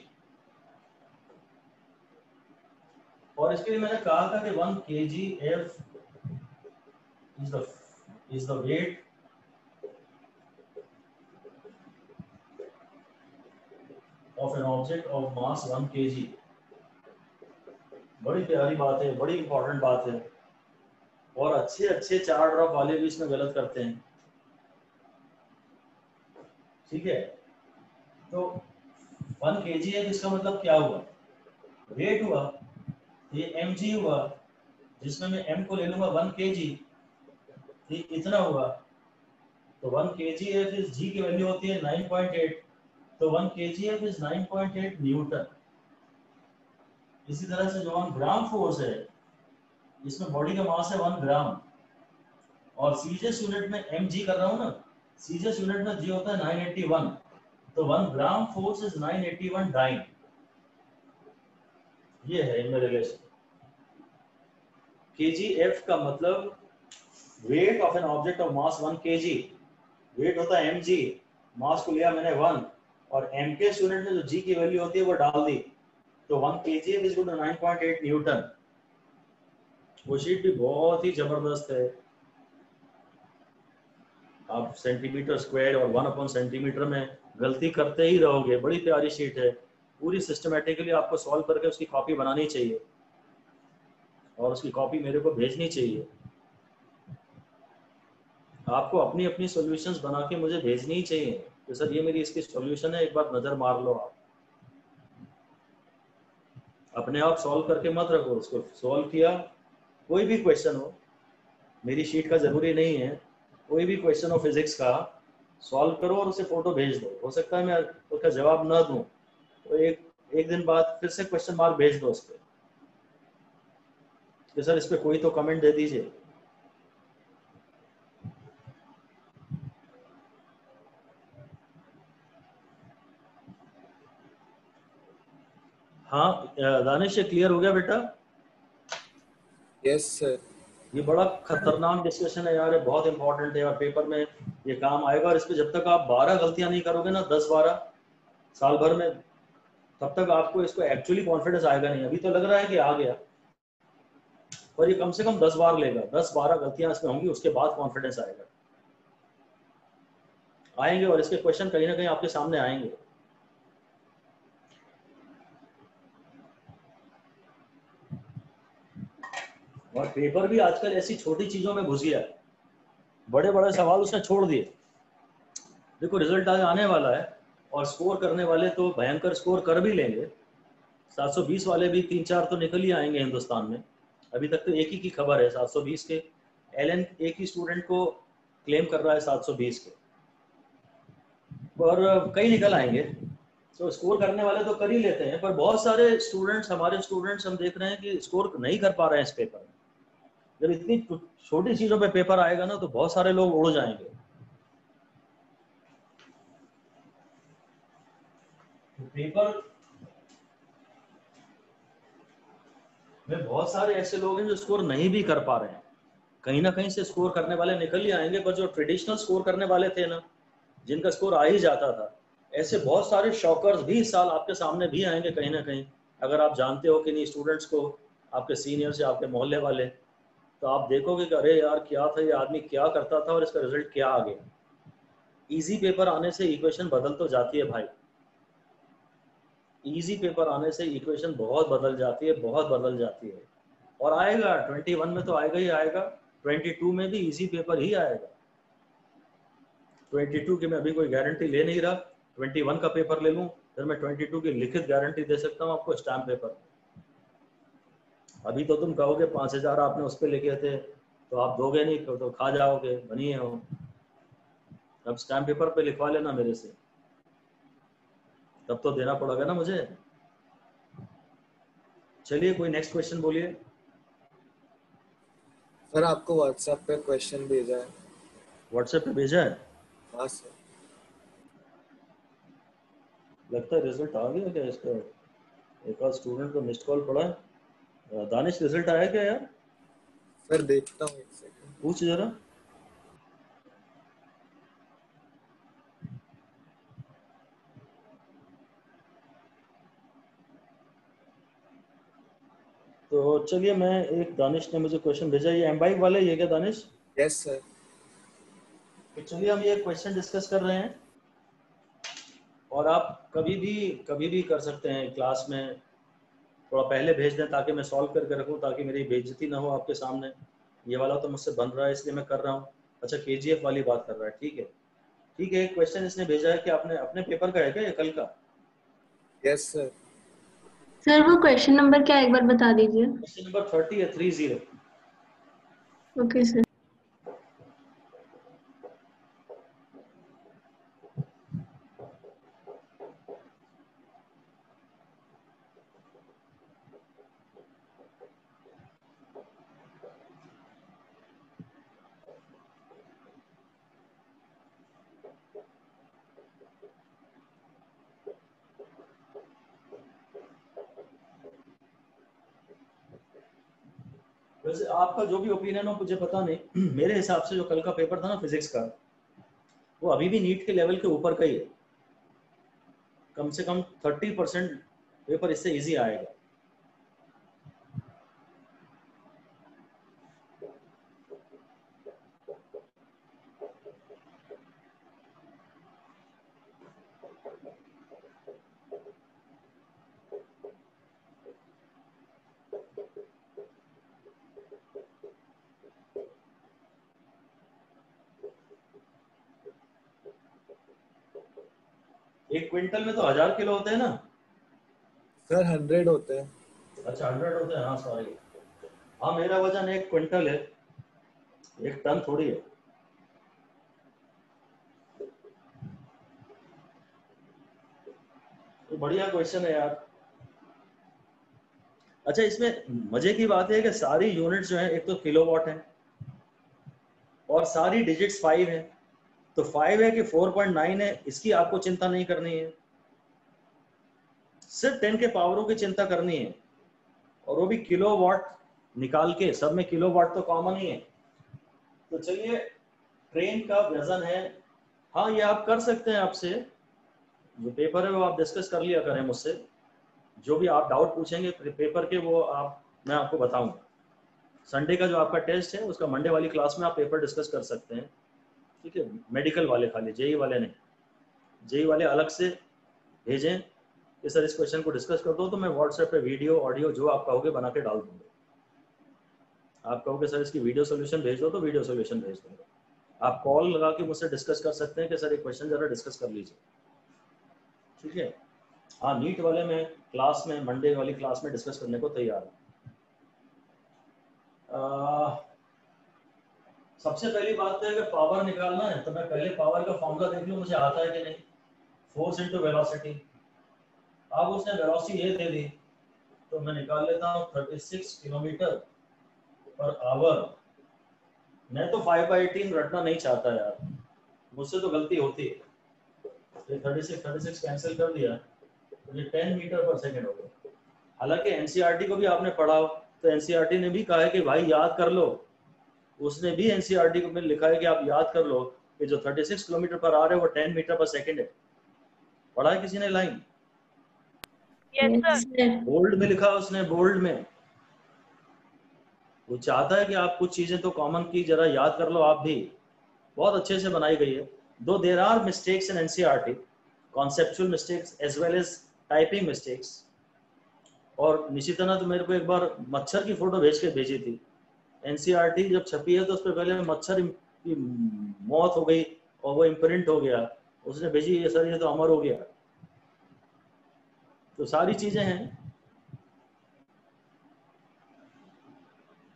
और इसके लिए मैंने कहा था कि 1 kgf is the weight of an object of mass 1 kg। बड़ी प्यारी बात है, बड़ी इंपॉर्टेंट बात है, और अच्छे अच्छे 4 ड्रॉप वाले भी इसमें गलत करते हैं। ठीक है, तो 1 kgf इसका मतलब क्या हुआ, वेट हुआ, ये mg हुआ, जिसमें मैं m को ले लूंगा 1 kg, ये इतना हुआ, तो 1 kgf इस g की वैल्यू होती है 9.8, तो 1 kgf इज 9.8 न्यूटन। इसी तरह से जो 1 ग्राम फोर्स है, इसमें बॉडी का मास है 1 ग्राम, और सीजीएस यूनिट में mg कर रहा हूं ना, सीजीएस यूनिट में g होता है 981, तो 1 ग्राम फोर्स इज 981 डाइन। ये है इनमें रिलेशन। kgf का मतलब weight of an object of mass 1 kg, weight होता है mg, मास को लिया मैंने 1, और m के यूनिट में जो g की वैल्यू होती है वो डाल दी, तो 1 kgf is equal to 9.8 newton. वो शीट भी बहुत ही जबरदस्त है। आप सेंटीमीटर स्क्वायर और 1 अपॉन सेंटीमीटर में गलती करते ही रहोगे। बड़ी प्यारी शीट है, पूरी सिस्टमेटिकली आपको सॉल्व करके उसकी कॉपी बनानी चाहिए और उसकी कॉपी मेरे को भेजनी चाहिए। आपको अपनी अपनी सॉल्यूशंस बना के मुझे भेजनी ही चाहिए कि सर ये मेरी इसकी सॉल्यूशन है, एक बार नजर मार लो। आप अपने आप सॉल्व करके मत रखो, उसको सॉल्व किया, कोई भी क्वेश्चन हो, मेरी शीट का जरूरी नहीं है, कोई भी क्वेश्चन हो फिजिक्स का, सॉल्व करो और उसे फोटो भेज दो। हो सकता है मैं उसका जवाब ना दूं, तो एक दिन बाद फिर से क्वेश्चन मार्क भेज दो उस पर कि सर इस पे कोई तो कमेंट दे दीजिए। हाँ दानिश, ये क्लियर हो गया बेटा? Yes sir. ये बड़ा खतरनाक डिस्कशन है यार, बहुत इंपॉर्टेंट है और पेपर में ये काम आएगा। और इस पे जब तक आप 12 गलतियां नहीं करोगे ना, 10-12 साल भर में, तब तक आपको इसको एक्चुअली कॉन्फिडेंस आएगा नहीं। अभी तो लग रहा है कि आ गया, पर ये कम से कम 10 बार लेगा, 10-12 गलतियां इसमें होंगी, उसके बाद कॉन्फिडेंस आएगा। आएंगे और इसके क्वेश्चन कहीं ना कहीं आपके सामने आएंगे। और पेपर भी आजकल ऐसी छोटी चीजों में घुस गया है, बड़े बड़े सवाल उसने छोड़ दिए। देखो रिजल्ट आज आने वाला है और स्कोर करने वाले तो भयंकर स्कोर कर भी लेंगे। 720 वाले भी 3-4 तो निकल ही आएंगे हिंदुस्तान में। अभी तक तो एक ही की खबर है 720 के, एलन एक ही स्टूडेंट को क्लेम कर रहा है 720 के, और कई निकल आएंगे। तो स्कोर करने वाले तो कर ही लेते हैं, पर बहुत सारे स्टूडेंट्स, हमारे स्टूडेंट्स हम देख रहे हैं कि स्कोर नहीं कर पा रहे हैं इस पेपर में। जब इतनी छोटी चीजों पे पेपर आएगा ना, तो बहुत सारे लोग उड़ जाएंगे। तो पेपर में बहुत सारे ऐसे लोग हैं जो स्कोर नहीं भी कर पा रहे हैं। कहीं ना कहीं से स्कोर करने वाले निकल ही आएंगे, पर जो ट्रेडिशनल स्कोर करने वाले थे ना, जिनका स्कोर आ ही जाता था, ऐसे बहुत सारे शॉकर्स भी इस साल आपके सामने भी आएंगे कहीं ना कहीं, अगर आप जानते हो कि नहीं स्टूडेंट्स को, आपके सीनियर से, आपके मोहल्ले वाले, तो आप देखोगे कि अरे यार क्या था ये आदमी, क्या करता था और इसका रिजल्ट क्या आ गया। इजी पेपर आने से इक्वेशन बदल तो जाती है भाई, इजी पेपर आने से इक्वेशन बहुत बदल जाती है, बहुत बदल जाती है। और आएगा 21 में तो आएगा ही आएगा, 22 में भी इजी पेपर ही आएगा। 22 की मैं अभी कोई गारंटी ले नहीं रहा, 21 का पेपर ले लूं फिर मैं 22 की लिखित गारंटी दे सकता हूं आपको स्टैम्प पेपर। अभी तो तुम कहोगे 5000 आपने उस पर लिखे थे तो आप दोगे नहीं, तो खा जाओगे, बनिए हो। अब स्टैम्प पेपर पे लिखवा लेना मेरे से, तब तो देना पड़ेगा ना मुझे। चलिए कोई नेक्स्ट क्वेश्चन बोलिए। सर आपको व्हाट्सएप पे क्वेश्चन भेजा है। व्हाट्सएप पे भेजा है? हाँ सर। लगता है रिजल्ट आ गया क्या इसका? एक आध स्टूडेंट को मिस्ड कॉल पड़ा है। दानिश रिजल्ट आया क्या यार? सर देखता हूँ, एक सेकंड। पूछ जरा। तो चलिए, मैं एक दानिश ने मुझे क्वेश्चन भेजा, ये एम्बाइक वाले, ये क्या दानिश? Yes sir. तो चलिए हम ये क्वेश्चन डिस्कस कर रहे हैं, और आप कभी भी कर सकते हैं क्लास में, थोड़ा पहले भेज दें ताकि मैं सॉल्व करके रखूं, ताकि मेरी बेइज्जती ना हो आपके सामने। ये वाला तो मुझसे बन रहा है इसलिए मैं कर रहा हूँ। अच्छा केजीएफ वाली बात कर रहा है, ठीक है ठीक है। एक क्वेश्चन इसने भेजा है कि आपने अपने पेपर का है क्या ये कल का? Yes sir. सर वो क्वेश्चन नंबर क्या एक बार बता दीजिए। क्वेश्चन नंबर 30 है, 30। Okay sir. वैसे आपका जो भी ओपिनियन हो मुझे पता नहीं, मेरे हिसाब से जो कल का पेपर था ना फिजिक्स का, वो अभी भी नीट के लेवल के ऊपर का ही है। कम से कम 30% पेपर इससे इजी आएगा। एक क्विंटल में तो 1000 किलो होते हैं ना? सर 100 होते हैं। अच्छा 100 होते हैं, हाँ सॉरी। हाँ मेरा वजन 1 क्विंटल है, 1 टन थोड़ी है। तो बढ़िया क्वेश्चन है यार। अच्छा इसमें मजे की बात है कि सारी यूनिट्स जो है, एक तो किलोवाट है और सारी डिजिट्स 5 है। तो 5 है कि 4.9 है, इसकी आपको चिंता नहीं करनी है, सिर्फ 10 के पावरों की चिंता करनी है, और वो भी किलोवाट निकाल के। सब में किलोवाट तो कॉमन ही है। तो चलिए, ट्रेन का वजन है, हाँ ये आप कर सकते हैं, आपसे जो पेपर है वो आप डिस्कस कर लिया करें मुझसे। जो भी आप डाउट पूछेंगे पेपर के वो मैं आपको बताऊंगा। संडे का जो आपका टेस्ट है उसका मंडे वाली क्लास में आप पेपर डिस्कस कर सकते हैं, ठीक है। मेडिकल वाले खाली, जेई वाले नहीं। जेई वाले अलग से भेजें कि सर इस क्वेश्चन को डिस्कस कर दो, तो मैं व्हाट्सएप पे वीडियो ऑडियो जो आप कहोगे बना के डाल दूंगा। आप कहोगे सर इसकी वीडियो सोल्यूशन भेज दो तो वीडियो सोल्यूशन भेज दूंगा। आप कॉल लगा के मुझसे डिस्कस कर सकते हैं कि सर एक क्वेश्चन जरा डिस्कस कर लीजिए, ठीक है। हाँ नीट वाले में क्लास में, मंडे वाली क्लास में डिस्कस करने को तैयार है। सबसे पहली बात तो है कि पावर निकालना है, तो मैं पहले पावर का फॉर्मूला देख लूं मुझे आता है कि नहीं। Force into velocity. अब उसने वेलोसिटी ये दे दी तो मैं निकाल लेता हूँ 36 किलोमीटर पर आवर। मैं तो 5/18 रटना नहीं चाहता यार, मुझसे तो गलती होती है। 36 कैंसिल कर दिया तो ये 10 मीटर पर सेकेंड हो गया। हालांकि एनसीईआरटी को भी आपने पढ़ा हो, तो एनसीईआरटी ने भी कहा है कि भाई याद कर लो। उसने भी एनसीईआरटी में लिखा है कि आप याद कर लो कि जो 36 किलोमीटर पर आ रहे हैं वो 10 मीटर पर सेकेंड है। पढ़ा है किसी ने line? Yes sir. Sir. Bold में लिखा उसने, बोल्ड में। वो चाहता है कि आप कुछ चीजें तो कॉमन की जरा याद कर लो आप भी। बहुत अच्छे से बनाई गई है। दो there are mistakes in NCERT, conceptual mistakes as well as typing mistakes. और निशिता ने तो मेरे को एक बार मच्छर की फोटो भेज के भेजी थी। एनसीईआरटी जब छपी है तो उस पर पहले मच्छर की मौत हो गई और वो इम्प्रिंट हो गया, उसने भेजी ये सर ये तो अमर हो गया। तो सारी चीजें हैं।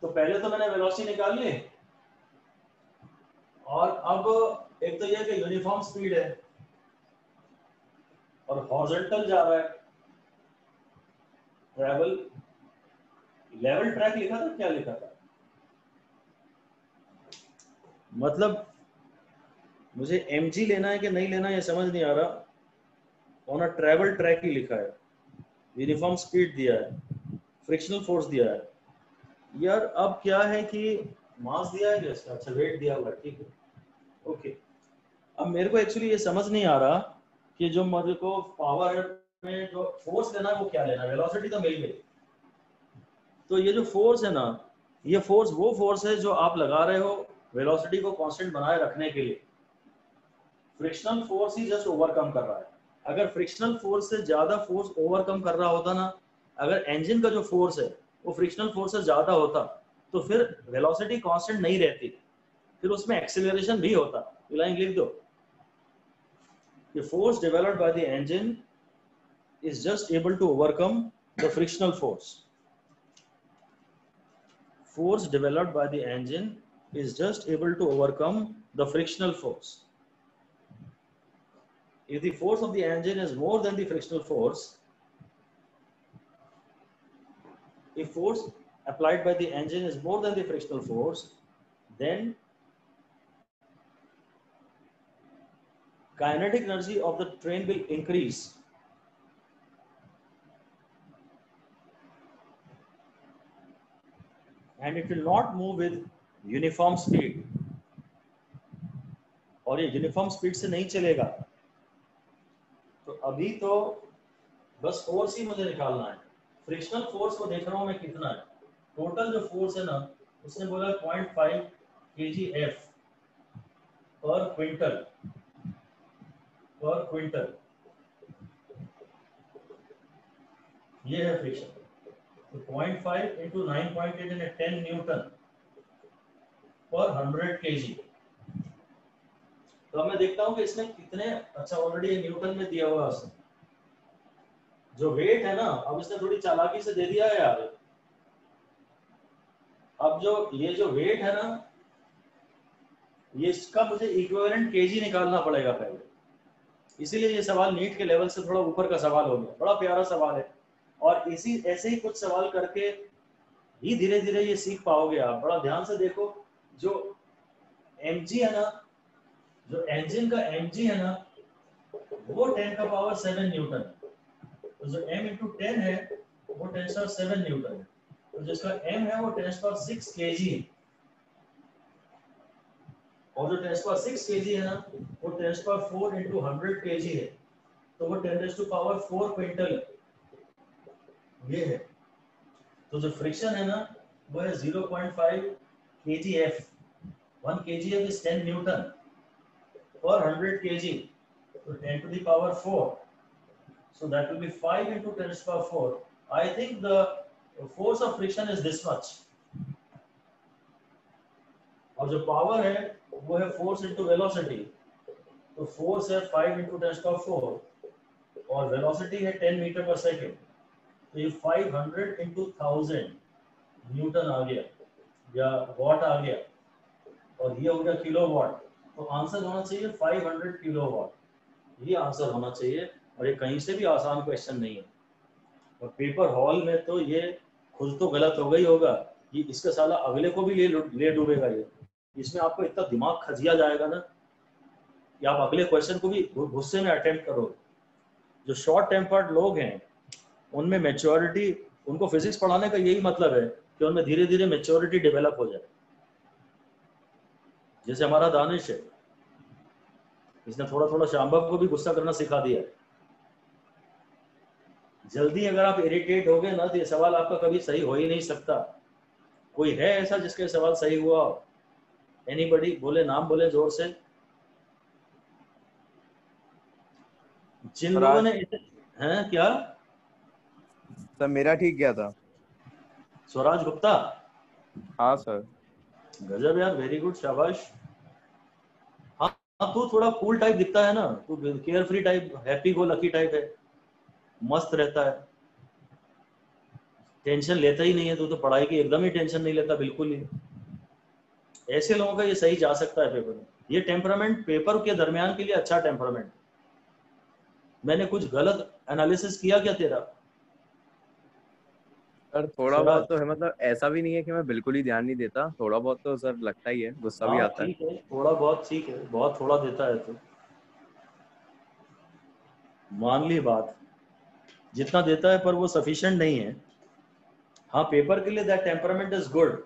तो पहले तो मैंने वेलोसिटी निकाल ली, और अब एक तो ये कि यूनिफॉर्म स्पीड है और हॉरिजॉन्टल जा रहा है, ट्रैवल लेवल ट्रैक लिखा था, क्या लिखा था? मतलब मुझे mg लेना है कि नहीं लेना ये समझ नहीं आ रहा। ऑन अ ट्रैवल ट्रैक ही लिखा है, यूनिफॉर्म स्पीड दिया है, फ्रिक्शनल फोर्स दिया है। यार अब क्या है कि मास दिया है क्या इसका? अच्छा वेट दिया हुआ है, ठीक है, ओके। अब मेरे को एक्चुअली ये समझ नहीं आ रहा कि जो मेरे को पावर में जो फोर्स लेना है वो क्या लेना है। वेलोसिटी तो मिल गई, तो ये जो फोर्स है ना, ये फोर्स वो फोर्स है जो आप लगा रहे हो वेलोसिटी को कांस्टेंट बनाए रखने के लिए। फ्रिक्शनल फोर्स ही जस्ट ओवरकम कर रहा है। अगर फ्रिक्शनल फोर्स से ज्यादा फोर्स ओवरकम कर रहा होता ना, अगर इंजन का जो फोर्स है वो फ्रिक्शनल फोर्स से ज्यादा होता, तो फिर वेलोसिटी कांस्टेंट नहीं रहती, फिर उसमें एक्सेलरेशन भी होता। लाइन लिख दो, the force developed by the engine is just able to overcome the frictional force. Force developed by the engine is just able to overcome the frictional force. If the force of the engine is more than the frictional force, if force applied by the engine is more than the frictional force, then kinetic energy of the train will increase. And it will not move with uniform speed. और ये uniform speed से नहीं चलेगा। तो अभी तो बस force ही मुझे निकालना है। फ्रिक्शनल फोर्स को देख रहा हूं मैं कितना है। टोटल जो फोर्स है ना, उसने बोला 0.5 kgf पर क्विंटल, ये है फ्रिक्शन। तो 0.5 into 9.8 यानी 10 न्यूटन पर 100 kg। तो अब मैं देखता हूं कि इसमें कितने, अच्छा ऑलरेडी न्यूटन में दिया हुआ है उसने। जो वेट है ना, अब इसने थोड़ी चालाकी से दे दिया है यार। अब जो ये जो वेट है ना, ये इसका मुझे इक्विवेलेंट केजी निकालना पड़ेगा पहले। इसीलिए ये सवाल नीट के लेवल से थोड़ा ऊपर का सवाल हो गया। बड़ा प्यारा सवाल है, और इसी ऐसे ही कुछ सवाल करके ही धीरे धीरे ये सीख पाओगे आप। बड़ा ध्यान से देखो, जो mg है ना, जो इंजन का mg है ना, वो 10 का पावर 7 न्यूटन है। तो जो m इंटू 10 है वो 10 का 7 न्यूटन है। तो जिसका m है वो 10 का 6 kg है, और जो 10 का 6 kg है ना, वो 10 का 4 इंटू 100 kg है। तो वो 10 टू पावर 4 क्विंटल ये है। तो जो फ्रिक्शन है ना, वो है 0.5 kgf। 1 kgf is 10 Newton per 100 kg, so 10 to the power 4, so that will be 5 into 10 to the power 4. I think the force of friction is this much, और जो पावर है वो है फोर्स इंटू वेलोसिटी। तो force है 5 into 10 to the power 4 और velocity है 10 metre पर सेकेंड। तो ये 500 into 1000 न्यूटन आ गया या वॉट आ गया, और ये हो गया किलोवाट। तो आंसर होना चाहिए 500 किलोवाट। ये आंसर होना चाहिए, और ये कहीं से भी आसान क्वेश्चन नहीं है। और पेपर हॉल में तो ये खुद तो गलत हो गई होगा, कि इसका साला अगले को भी ले डूबेगा ये। इसमें आपको इतना दिमाग खजिया जाएगा ना कि आप अगले क्वेश्चन को भी गुस्से में अटेम्प्ट करो। जो शॉर्ट टेम्पर्ड लोग हैं उनमें मैच्योरिटी, उनको फिजिक्स पढ़ाने का यही मतलब है कि उनमें धीरे धीरे मैच्योरिटी डेवलप हो जाए। जैसे हमारा दानिश है, इसने थोड़ा थोड़ा शांभव को भी गुस्सा करना सिखा दिया है। जल्दी अगर आप इरिटेट हो गए ना तो ये सवाल आपका कभी सही हो ही नहीं सकता। कोई है ऐसा जिसके सवाल सही हुआ? एनीबडी? बोले, नाम बोले जोर से। जिन लोगों ने हैं क्या? सर मेरा ठीक गया था। स्वराज गुप्ता? हाँ सर। गजब यार, वेरी गुड, शाबाश। हाँ हाँ, तू थोड़ा कूल टाइप दिखता है ना, तू care free type, happy go lucky type है, मस्त रहता है, टेंशन लेता ही नहीं है। तू तो पढ़ाई की एकदम ही टेंशन नहीं लेता, बिल्कुल ही। ऐसे लोगों का ये सही जा सकता है पेपर में। ये टेम्परामेंट पेपर के दरमियान के लिए अच्छा टेम्परामेंट। मैंने कुछ गलत एनालिसिस किया क्या तेरा? सर थोड़ा स्वराज? बहुत तो है, मतलब ऐसा भी नहीं है कि मैं बिल्कुल ही ध्यान नहीं देता, थोड़ा बहुत तो सर लगता ही है, गुस्सा भी हाँ आता है। ठीक है, थोड़ा बहुत ठीक है, बहुत थोड़ा देता है तो मान ली बात, जितना देता है पर वो सफिशिएंट नहीं है। हाँ, पेपर के लिए दैट टेम्परामेंट इज गुड।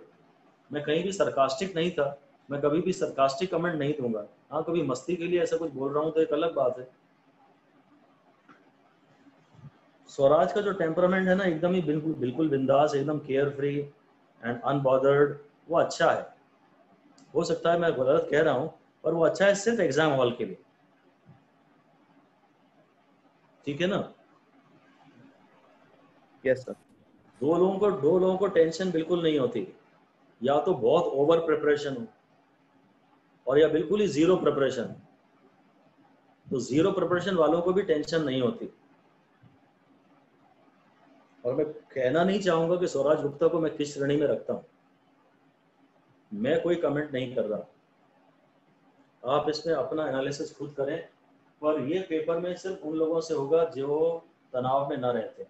मैं कहीं भी सरकास्टिक नहीं था, मैं कभी भी सरकास्टिक कमेंट नहीं दूंगा। हाँ, कभी मस्ती के लिए ऐसा कुछ बोल रहा हूँ तो एक अलग बात है। स्वराज का जो टेम्परामेंट है ना, एकदम ही बिल्कुल बिल्कुल बिंदास, एकदम केयर फ्री एंड अनबॉदर्ड, वो अच्छा है। हो सकता है मैं गलत कह रहा हूँ, पर वो अच्छा है सिर्फ एग्जाम हॉल के लिए। ठीक है ना? Yes sir. दो लोगों को टेंशन बिल्कुल नहीं होती, या तो बहुत ओवर प्रिपरेशन हो और या बिल्कुल ही जीरो प्रिपरेशन। तो जीरो प्रिपरेशन वालों को भी टेंशन नहीं होती। और मैं कहना नहीं चाहूंगा कि स्वराज गुप्ता को मैं किस श्रेणी में रखता हूं, मैं कोई कमेंट नहीं कर रहा। आप इसमें अपना एनालिसिस खुद करें, पर ये पेपर में सिर्फ उन लोगों से होगा जो तनाव में न रहते।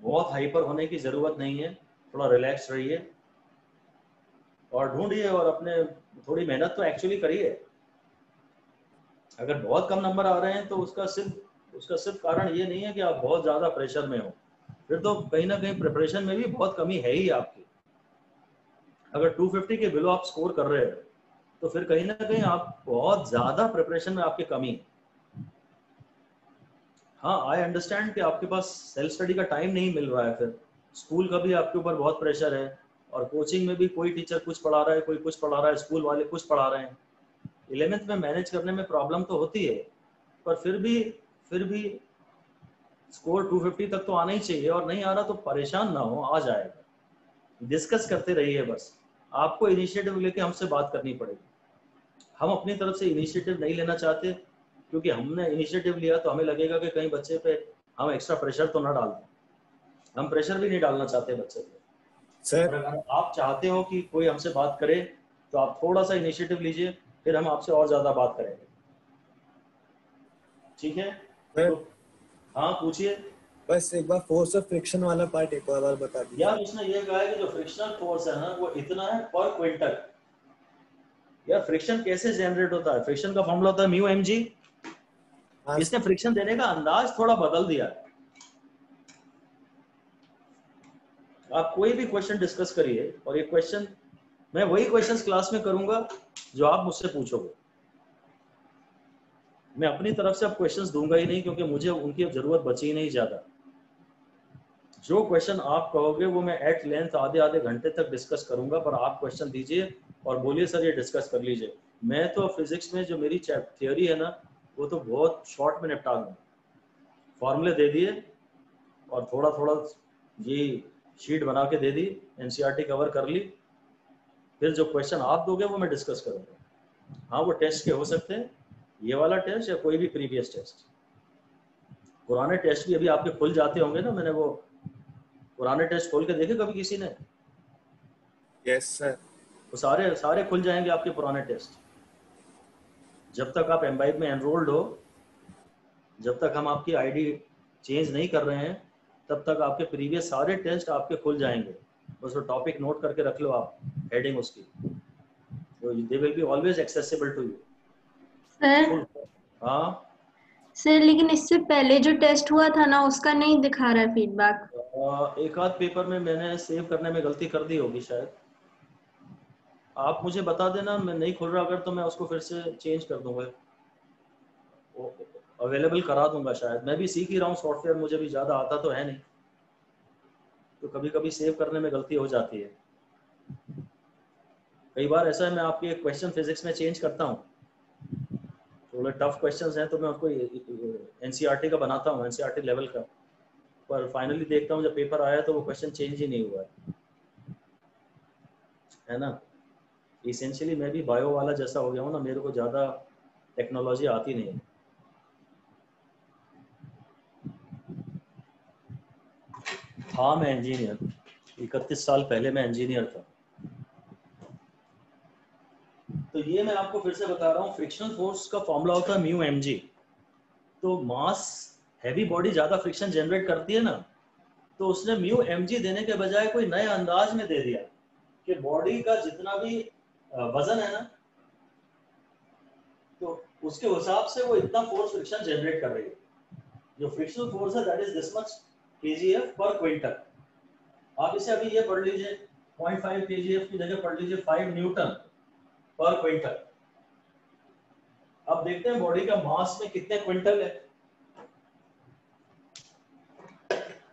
बहुत हाइपर होने की जरूरत नहीं है, थोड़ा रिलैक्स रहिए और ढूंढिए और अपने थोड़ी मेहनत तो एक्चुअली करिए। अगर बहुत कम नंबर आ रहे हैं तो उसका सिर्फ कारण ये नहीं है कि आप बहुत ज्यादा प्रेशर में हो, फिर तो कहीं ना कहीं प्रिपरेशन में भी बहुत कमी है ही आपकी। अगर 250 के बिलो आप स्कोर कर रहे हो तो फिर कहीं ना कहीं आप बहुत ज्यादा प्रिपरेशन में आपकी कमी है। हाँ, आई अंडरस्टैंड कि आपके पास सेल्फ स्टडी का टाइम नहीं मिल रहा है, फिर स्कूल का भी आपके ऊपर बहुत प्रेशर है और कोचिंग में भी कोई टीचर कुछ पढ़ा रहा है, कोई कुछ पढ़ा रहा है, स्कूल वाले कुछ पढ़ा रहे हैं। 11th में मैनेज करने में प्रॉब्लम तो होती है, पर फिर भी स्कोर 250 तक तो आना ही चाहिए। और नहीं आ रहा तो परेशान ना हो, आ जाएगा। डिस्कस करते रहिए बस। आपको इनिशिएटिव लेके हमसे बात करनी पड़ेगी। हम अपनी तरफ से इनिशिएटिव नहीं लेना चाहते, क्योंकि हमने इनिशिएटिव लिया तो हमें लगेगा कि कहीं बच्चे पे हम एक्स्ट्रा प्रेशर तो ना डाल दें। हम प्रेशर भी नहीं डालना चाहते बच्चे पे। सर और अगर आप चाहते हो कि कोई हमसे बात करे तो आप थोड़ा सा इनिशिएटिव लीजिए, फिर हम आपसे और ज्यादा बात करेंगे। ठीक है? सर तो हाँ, पूछिए। बस एक बार फोर्स ऑफ फ्रिक्शन वाला पार्ट एक और बार बता दीजिए। यार उसने ये कहा है कि जो फ्रिक्शनल फोर्स है ना वो इतना है पर क्विंटल। यार फ्रिक्शन कैसे जनरेट होता है? फ्रिक्शन का फॉर्मूला होता है म्यू एम जी। हाँ इसने फ्रिक्शन देने का अंदाज थोड़ा बदल दिया। आप कोई भी क्वेश्चन डिस्कस करिए और ये क्वेश्चन, मैं वही क्वेश्चंस क्लास में करूंगा जो आप मुझसे पूछोगे। मैं अपनी तरफ से अब क्वेश्चंस दूंगा ही नहीं, क्योंकि मुझे उनकी अब जरूरत बची ही नहीं ज्यादा। जो क्वेश्चन आप कहोगे वो मैं एट लेंथ आधे घंटे तक डिस्कस करूंगा, पर आप क्वेश्चन दीजिए और बोलिए सर ये डिस्कस कर लीजिए। मैं तो फिजिक्स में जो मेरी थियोरी है ना, वो तो बहुत शॉर्ट में निपटा दूंगा। फॉर्मूले दे दिए और थोड़ा थोड़ा ये शीट बना के दे दी, एनसीईआरटी कवर कर ली, फिर जो क्वेश्चन आप दोगे वो मैं डिस्कस करूंगा। हाँ, वो टेस्ट के हो सकते हैं, ये वाला टेस्ट या कोई भी प्रीवियस टेस्ट। पुराने टेस्ट भी अभी आपके खुल जाते होंगे ना, मैंने वो पुराने टेस्ट खोल के देखे कभी किसी ने? Yes sir. वो सारे सारे खुल जाएंगे आपके पुराने टेस्ट। जब तक आप एम्बाइब में एनरोल्ड हो, जब तक हम आपकी आईडी चेंज नहीं कर रहे हैं, तब तक आपके प्रीवियस सारे टेस्ट आपके खुल जाएंगे। बस वो टॉपिक नोट करके रख लो आप, हेडिंग उसकी, they will be always accessible to you. Sir हाँ सर, लेकिन इससे पहले जो टेस्ट हुआ था ना, उसका नहीं दिखा रहा है फीडबैक। एक आध पेपर में मैंने सेव करने में गलती कर दी होगी शायद। आप मुझे बता देना, मैं नहीं खुल रहा अगर, तो मैं उसको फिर से चेंज कर दूंगा। अवेलेबल करा दूंगा शायद, मैं भी सीख ही रहा हूँ सॉफ्टवेयर, मुझे भी ज़्यादा आता तो है नहीं, तो कभी कभी सेव करने में गलती हो जाती है। कई बार ऐसा है मैं आपकी एक क्वेश्चन फिजिक्स में चेंज करता हूँ, थोड़े टफ क्वेश्चंस हैं तो मैं आपको एनसीईआरटी का बनाता हूँ, एनसीईआरटी लेवल का, पर फाइनली देखता हूँ जब पेपर आया तो वो क्वेश्चन चेंज ही नहीं हुआ है ना। इसेंशियली मैं भी बायो वाला जैसा हो गया हूँ ना, मेरे को ज़्यादा टेक्नोलॉजी आती नहीं है। हाँ मैं इंजीनियर, 31 साल पहले मैं इंजीनियर था। तो ये मैं आपको फिर से बता रहा हूँ, फ्रिक्शनल फोर्स का फॉर्मूला होता है म्यू एम जी। तो मास हैवी बॉडी ज़्यादा फ्रिक्शन जनरेट करती है ना, तो उसने म्यू एम जी देने के बजाय कोई नए अंदाज में दे दिया कि बॉडी का जितना भी वजन है ना, तो उसके हिसाब से वो इतना फोर्स फ्रिक्शन जनरेट कर रही है। जो फ्रिक्शनल फोर्स है that is this much KGF पर क्विंटल। आप इसे अभी ये पढ़ लीजिए, 0.5 केजीएफ की जगह पढ़ लीजिए 5 न्यूटन पर क्विंटल। अब देखते हैं बॉडी का मास में कितने क्विंटल है।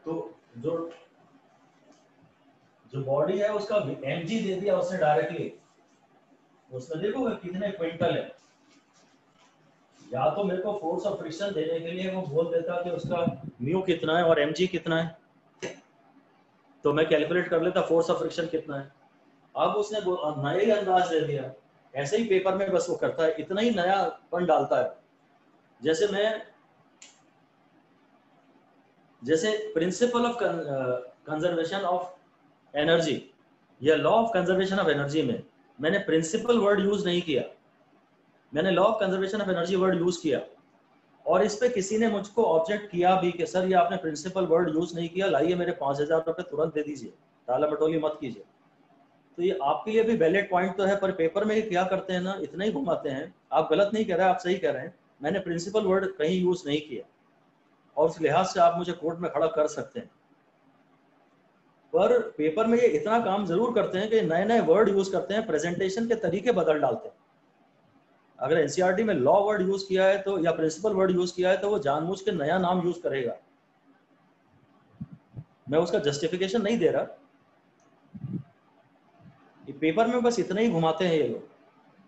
तो जो बॉडी है उसका एमजी दे दिया उसने डायरेक्टली, उसमें देखोगे कितने क्विंटल है। या तो मेरे को फोर्स ऑफ फ्रिक्शन देने के लिए वो बोल देता कि उसका म्यू कितना है और एमजी कितना है, तो मैं कैलकुलेट कर लेता फोर्स ऑफ फ्रिक्शन कितना है। अब उसने नया ही अंदाज दे दिया, ऐसे ही पेपर में बस वो करता है, इतना ही नयापन डालता है। जैसे principle of conservation of energy या law of conservation of energy में मैंने प्रिंसिपल वर्ड यूज नहीं किया, मैंने law of conservation of energy word use किया। और इस पे किसी ने मुझको ऑब्जेक्ट किया भी कि सर ये आपने प्रिंसिपल वर्ड यूज नहीं किया, लाइए मेरे 5,000 रुपये तुरंत दे दीजिए, टाला मटोली मत कीजिए। तो ये आपके लिए भी वैलिड पॉइंट तो है, पर पेपर में क्या करते हैं ना, इतना ही घुमाते हैं। आप गलत नहीं कह रहे, आप सही कह रहे हैं, मैंने प्रिंसिपल वर्ड कहीं यूज नहीं किया और उस लिहाज से आप मुझे कोर्ट में खड़ा कर सकते हैं। पर पेपर में ये इतना काम जरूर करते हैं कि नए नए वर्ड यूज करते हैं, प्रेजेंटेशन के तरीके बदल डालते हैं। अगर एनसीईआरटी में लॉ वर्ड यूज किया है तो या प्रिंसिपल वर्ड यूज किया है तो वो जानबूझ के नया नाम यूज करेगा। मैं उसका जस्टिफिकेशन नहीं दे रहा, ये पेपर में बस इतना ही घुमाते हैं ये लोग,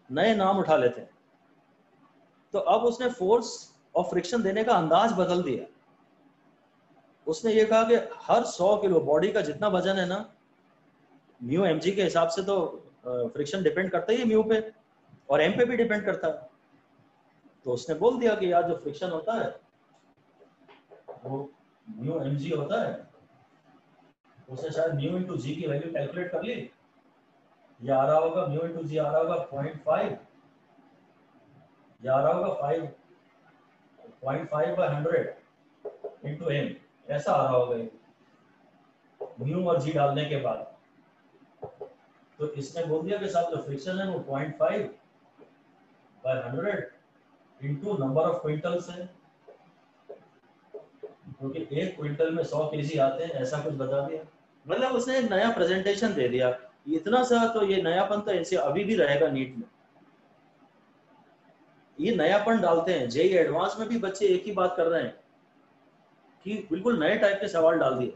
नए नाम उठा लेते हैं। तो अब उसने फोर्स ऑफ फ्रिक्शन देने का अंदाज बदल दिया। उसने ये कहा कि हर 100 किलो बॉडी का जितना वजन है ना, म्यू एम जी के हिसाब से तो फ्रिक्शन डिपेंड करता ही है म्यू पे, और एम पे भी डिपेंड करता है। तो उसने बोल दिया कि यार जो फ्रिक्शन होता है वो म्यू एम जी होता है। उसने शायद म्यू इंटू जी की वैल्यू कैलकुलेट कर ली, ये आ रहा होगा म्यू इंटू जी आ रहा होगा 0.5, ये आ रहा होगा 0.5 by 100 इंटू एम, ऐसा आ रहा होगा म्यू और जी डालने के बाद। तो इसने बोल दिया कि साहब जो फ्रिक्शन है वो 0.5 by 100 into number of quintals है, क्योंकि एक क्विंटल में 100 केजी आते हैं, ऐसा कुछ बता दिया। मतलब उसने एक नया प्रेजेंटेशन दे दिया, इतना सा। तो ये नयापन तो ऐसे अभी भी रहेगा नीट में, ये नयापन डालते हैं। जेई एडवांस में भी बच्चे एक ही बात कर रहे हैं कि बिल्कुल नए टाइप के सवाल डाल दिए,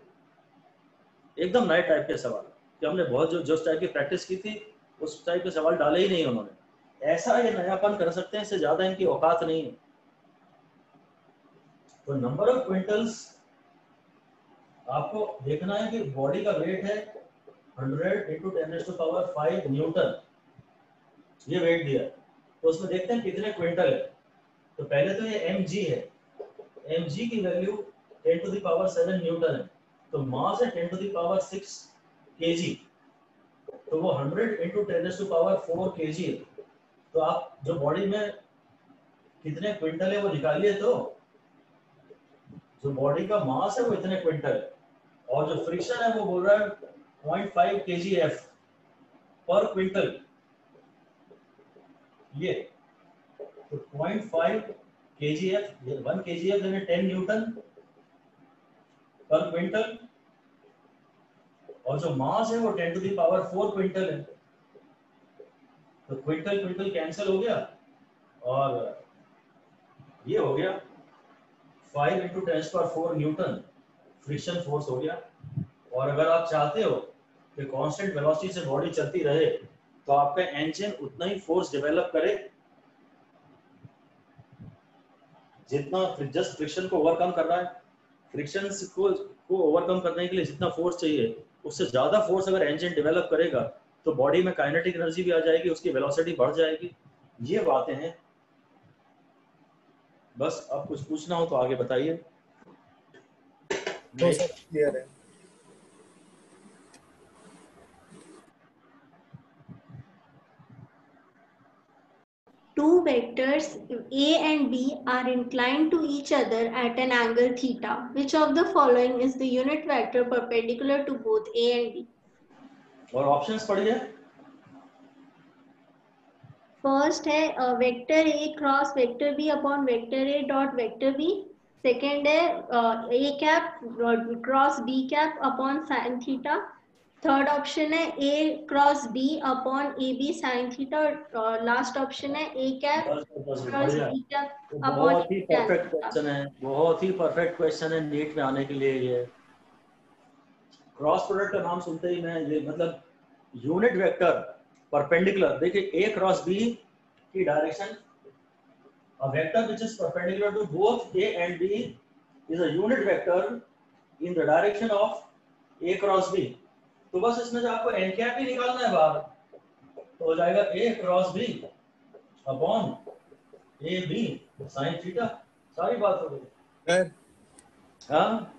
एकदम नए टाइप के सवाल, कि हमने बहुत जो टाइप की प्रैक्टिस की थी उस टाइप के सवाल डाले ही नहीं उन्होंने। ऐसा ये नयापन कर सकते हैं, इससे ज्यादा इनकी औकात नहीं है। तो नंबर ऑफ क्विंटल्स आपको देखना है कि बॉडी का वेट है 100 इंटू 10⁵ न्यूटन, ये वेट दिया। तो उसमें देखते हैं कितने क्विंटल है। तो पहले तो ये mg है, mg की वैल्यू 10⁷ न्यूटन है, तो मास है 10⁶ kg, तो वो 100 इंटू 10⁴ kg है। तो आप जो बॉडी में कितने क्विंटल है वो निकालिए, तो जो बॉडी का मास है वो इतने क्विंटल है, और जो फ्रिक्शन है वो बोल रहा है 0.5 kgf पर क्विंटल। ये तो 0.5 kgf, 1 kgf यानी 10 न्यूटन पर क्विंटल, और जो मास है वो 10⁴ क्विंटल है। तो क्विंटल क्विंटल कैंसिल हो गया और ये हो गया, 5 × 10⁴ न्यूटन फ्रिक्शन फोर्स हो गया। और अगर आप चाहते हो कि कांस्टेंट वेलोसिटी से बॉडी चलती रहे तो आपका इंजन उतना ही फोर्स डेवलप करे जितना जस्ट फ्रिक्शन को ओवरकम करना है। फ्रिक्शन को ओवरकम करने के लिए जितना फोर्स चाहिए उससे ज्यादा फोर्स अगर इंजन डेवलप करेगा तो बॉडी में काइनेटिक एनर्जी भी आ जाएगी, उसकी वेलोसिटी बढ़ जाएगी। ये बातें हैं। बस अब कुछ पूछना हो तो आगे बताइए। तो सब क्लियर है। Two vectors A and B are inclined to each other at an angle theta. Which of the following is the unit vector perpendicular to both A and B? और ऑप्शंस पढ़िए। फर्स्ट है vector A cross vector B upon vector A dot vector B। Second है A cap cross B cap upon sine theta. Third option है A cross B upon AB sine theta. और last option है A cap cross B cap upon बहुत ही perfect question है, बहुत ही perfect question है NEET में आने के लिए। ये क्रॉस प्रोडक्ट का नाम सुनते ही मैं ये मतलब यूनिट वेक्टर परपेंडिकुलर, देखिए A क्रॉस B की direction, a vector which is perpendicular to both A and B is a unit vector in the direction of A cross B। तो बस इसमें से आपको n कैप ही निकालना है बाहर, तो हो जाएगा A cross B upon AB sin theta. सारी बात हो गई। सर हाँ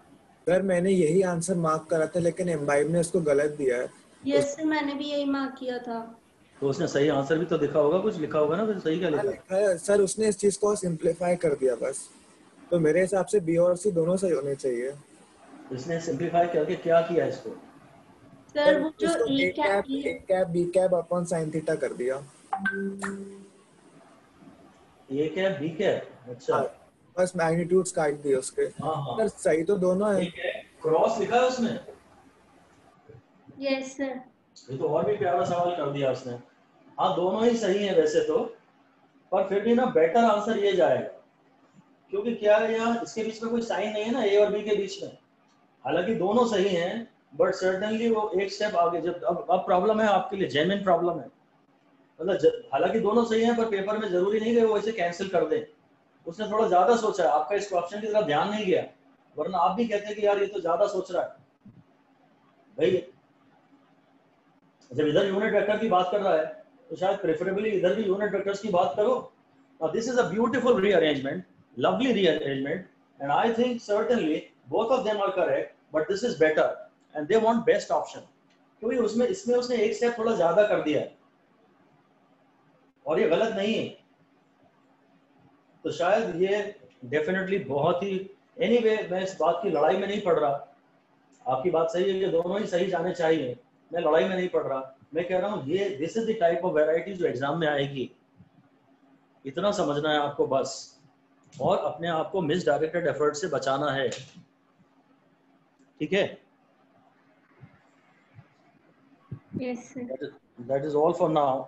सर मैंने यही आंसर मार्क करा था लेकिन एम्बाइब ने उसको गलत दिया है। यस सर मैंने भी यही मार्क किया था। तो उसने सही आंसर भी तो दिखा होगा, कुछ लिखा होगा ना, फिर सही क्या लिखा? लिखा है सर, उसने इस चीज को सिंपलीफाई कर दिया बस। तो मेरे हिसाब से बी और सी दोनों सही होने चाहिए। इसने सिंपलीफाई करके क्या किया इसको? सर वो जो इसको A A cap B cap upon sine theta कर दिया। A कैप B कैप, अच्छा बस मैग्नीट्यूड्स काट दिए उसके। हाँ सर सही तो दोनों है। क्रॉस लिखा है उसमें। Yes sir. ये तो और भी प्यारा सवाल कर दिया उसने। हाँ दोनों ही सही है वैसे तो, पर फिर भी ना बेटर आंसर ये जाएगा क्योंकि क्या है यहाँ इसके बीच में कोई साइन नहीं है ना A और B के बीच में। हालांकि दोनों सही हैं बट सर्टेनली वो एक स्टेप आगे। जब अब प्रॉब्लम है आपके लिए, जेन्युइन प्रॉब्लम है। मतलब हालांकि दोनों सही हैं पर पेपर में जरूरी नहीं कि वो इसे कैंसिल कर दे। उसने थोड़ा ज्यादा सोचा है, आपका इस क्वेश्चन की तरफ ध्यान नहीं गया, वरना आप भी कहते कि यार ये तो ज्यादा सोच रहा है भाई। जब इधर यूनिट वेक्टर की बात कर रहा है तो शायद प्रेफरेबली इधर भी यूनिट वेक्टर्स की बात करो। Now this is a beautiful rearrangement, lovely rearrangement, and I think certainly both of them are correct, but this is better and they want best option क्योंकि उसमें इसमें उसने एक स्टेप थोड़ा ज्यादा कर दिया है और ये गलत नहीं है। तो शायद ये डेफिनेटली बहुत ही एनीवे मैं इस बात की लड़ाई में नहीं पड़ रहा। आपकी बात सही है कि दोनों ही सही जाने चाहिए, मैं लड़ाई में नहीं पड़ रहा। मैं कह रहा हूँ ये this is the type of variety जो एग्जाम में आएगी, इतना समझना है आपको बस, और अपने आप को मिस डायरेक्टेड एफर्ट से बचाना है। ठीक है, yes sir. That is all for now.